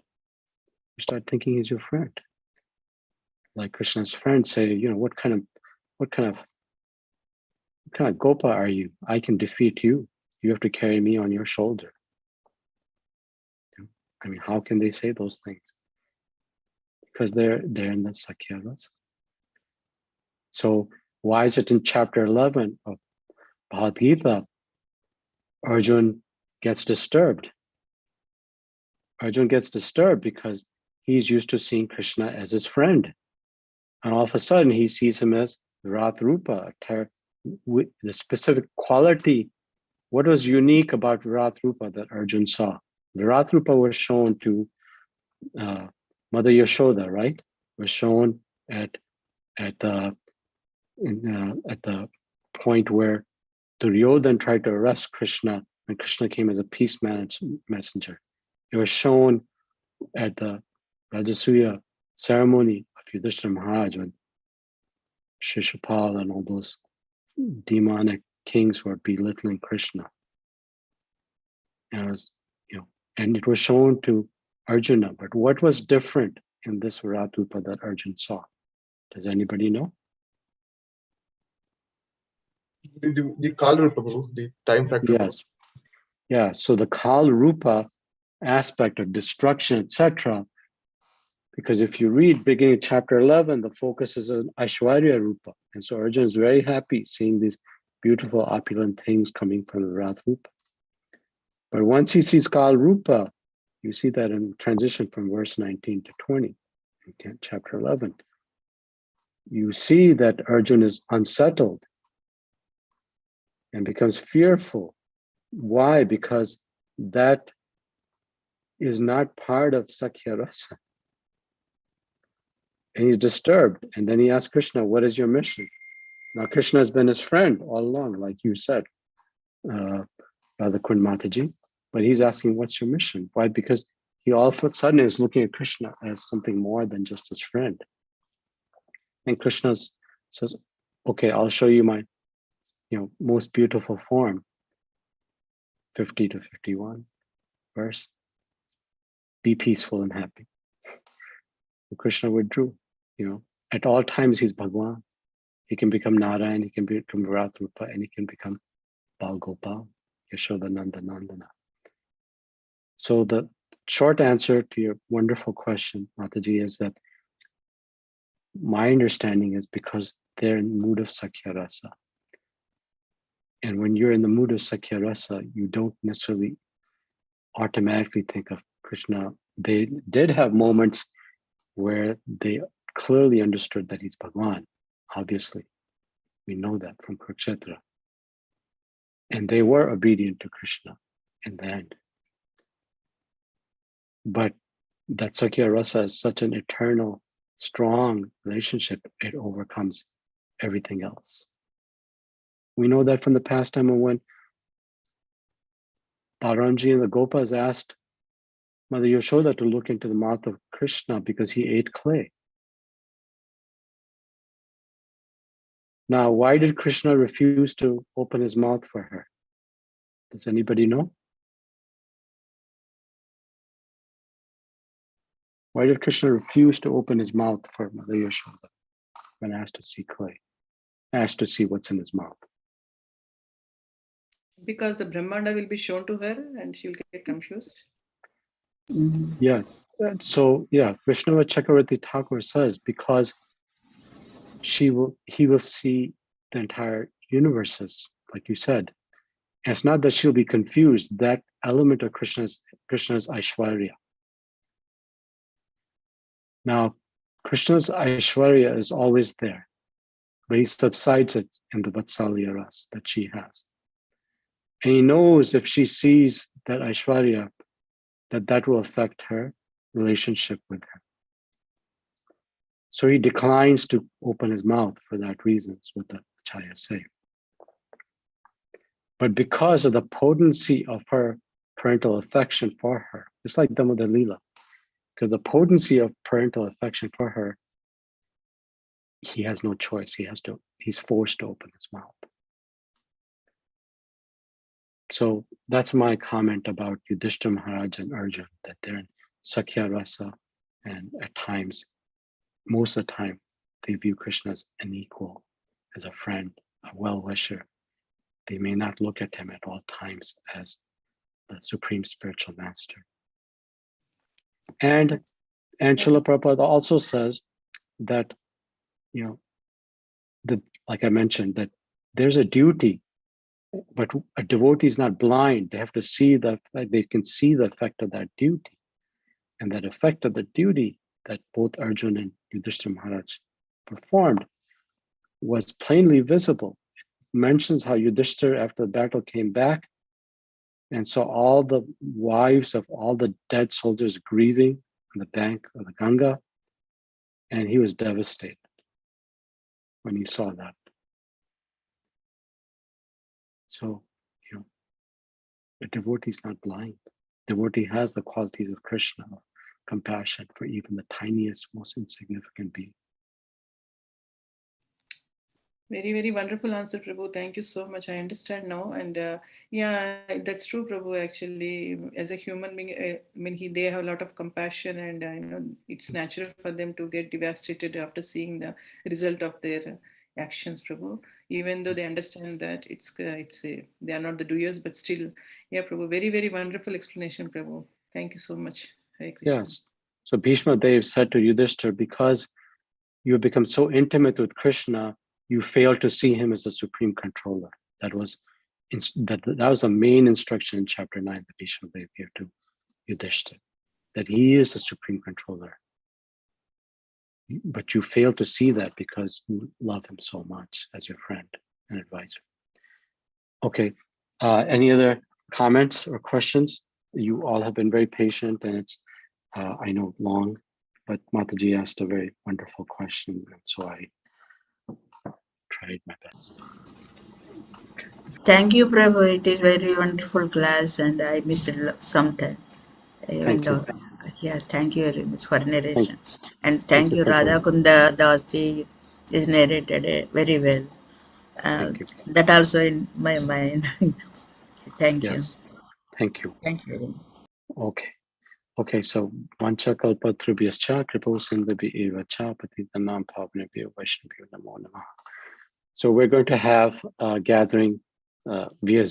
You start thinking he's your friend. Like Krishna's friends say, what kind of Gopa are you? I can defeat you. You have to carry me on your shoulder. I mean, how can they say those things? Because they're in the Sakya Rasa. So why is it in chapter 11 of Bhagavad Gita, Arjun gets disturbed? Arjun gets disturbed because he's used to seeing Krishna as his friend. And all of a sudden he sees him as Virat Rupa, with the specific quality. What was unique about Virat Rupa that Arjun saw? Virat Rupa was shown to Mother Yashoda, right? Was shown at the point where Duryodhana tried to arrest Krishna, and Krishna came as a peace messenger. It was shown at the Rajasuya ceremony of Yudhishthira Maharaj when Shishupal and all those demonic kings were belittling Krishna. And it was, and it was shown to Arjuna. But what was different in this Virat Rupa that Arjun saw? Does anybody know? The Kal Rupa, the time factor. Yes. Yeah. So the Kal Rupa aspect of destruction, etc. Because if you read beginning chapter 11, the focus is on Aishwarya Rupa. And so Arjuna is very happy seeing these beautiful opulent things coming from the Virat Rupa. But once he sees Kal Rupa, you see that in transition from verse 19 to 20 in chapter 11. You see that Arjuna is unsettled and becomes fearful. Why? Because that is not part of Sakya Rasa. And he's disturbed. And then he asks Krishna, what is your mission? Now, Krishna has been his friend all along, like you said, Radha Kund Mataji. But he's asking, what's your mission? Why? Because he all of a sudden is looking at Krishna as something more than just his friend. And Krishna says, okay, I'll show you my most beautiful form. 50 to 51 verse. Be peaceful and happy. So Krishna withdrew. At all times he's Bhagwan. He can become Narayan, he can become Virat Rupa, and he can become Bal Gopal, Yashoda Nanda Nandana. So the short answer to your wonderful question, Mataji, is that my understanding is because they're in the mood of Sakya Rasa. And when you're in the mood of Sakya Rasa, you don't necessarily automatically think of Krishna. They did have moments where they clearly understood that he's Bhagwan, obviously. We know that from Kurukshetra. And they were obedient to Krishna in the end. But that Sakya Rasa is such an eternal, strong relationship, it overcomes everything else. We know that from the pastime of when Balaramji and the Gopas asked Mother Yashoda to look into the mouth of Krishna because he ate clay. Now, why did Krishna refuse to open his mouth for her? Does anybody know? Why did Krishna refuse to open his mouth for Mother Yashoda when asked to see clay, asked to see what's in his mouth? Because the Brahmanda will be shown to her and she will get confused. Yeah. So Vishnava Chakravarti Thakur says because he will see the entire universes, like you said. And it's not that she'll be confused. That element of Krishna's Aishwarya. Now, Krishna's Aishwarya is always there, but he subsides it in the Vatsalya Ras that she has. And he knows if she sees that Aishwarya, that will affect her relationship with him. So he declines to open his mouth for that reason, is what the Acharyas say. But because of the potency of her parental affection for her, it's like Damodar Leela, because the potency of parental affection for her, he has no choice. He's forced to open his mouth. So that's my comment about Yudhishthira Maharaj and Arjuna, that they're in Sakya Rasa, and at times, most of the time, they view Krishna as an equal, as a friend, a well-wisher. They may not look at him at all times as the supreme spiritual master. And And Srila Prabhupada also says that, like I mentioned, that there's a duty, but a devotee is not blind. They have to see they can see the effect of that duty. And that effect of the duty that both Arjuna and Yudhishthira Maharaj performed was plainly visible. It mentions how Yudhishthira, after the battle, came back and saw all the wives of all the dead soldiers grieving on the bank of the Ganga, and he was devastated when he saw that. So, a devotee is not blind. Devotee has the qualities of Krishna, of compassion for even the tiniest, most insignificant being. Very, very wonderful answer, Prabhu. Thank you so much. I understand now. And yeah, that's true, Prabhu. Actually, as a human being, they have a lot of compassion, and it's natural for them to get devastated after seeing the result of their actions, Prabhu. Even though they understand that they are not the doers, but still, yeah, Prabhu. Very, very wonderful explanation, Prabhu. Thank you so much. Hare Krishna. Yes. So Bhishma Dev said to Yudhishthira, because you have become so intimate with Krishna, you fail to see him as a supreme controller. That was the main instruction in chapter 9 that Bhishma Dev gave to Yudhishthira, that he is a supreme controller. But you fail to see that because you love him so much as your friend and advisor. Okay, any other comments or questions? You all have been very patient, and it's, I know, long, but Mataji asked a very wonderful question, and so I tried my best. Thank you, Prabhu. It is very wonderful class, and I missed it sometime. Thank you. Yeah, thank you very much for narration. And Thank thank you you, for Radha Kunda Dasji is narrated very well. Thank you. That also in my mind. Thank you. Yes, thank you. Thank you very much. Okay, so Vancha Kalpatrubhyascha Kripo Sindhabi Eva Cha Patitanam Pavnebhyo Vaishnavyo Namo Namaha. So we're going to have a gathering via Zoom.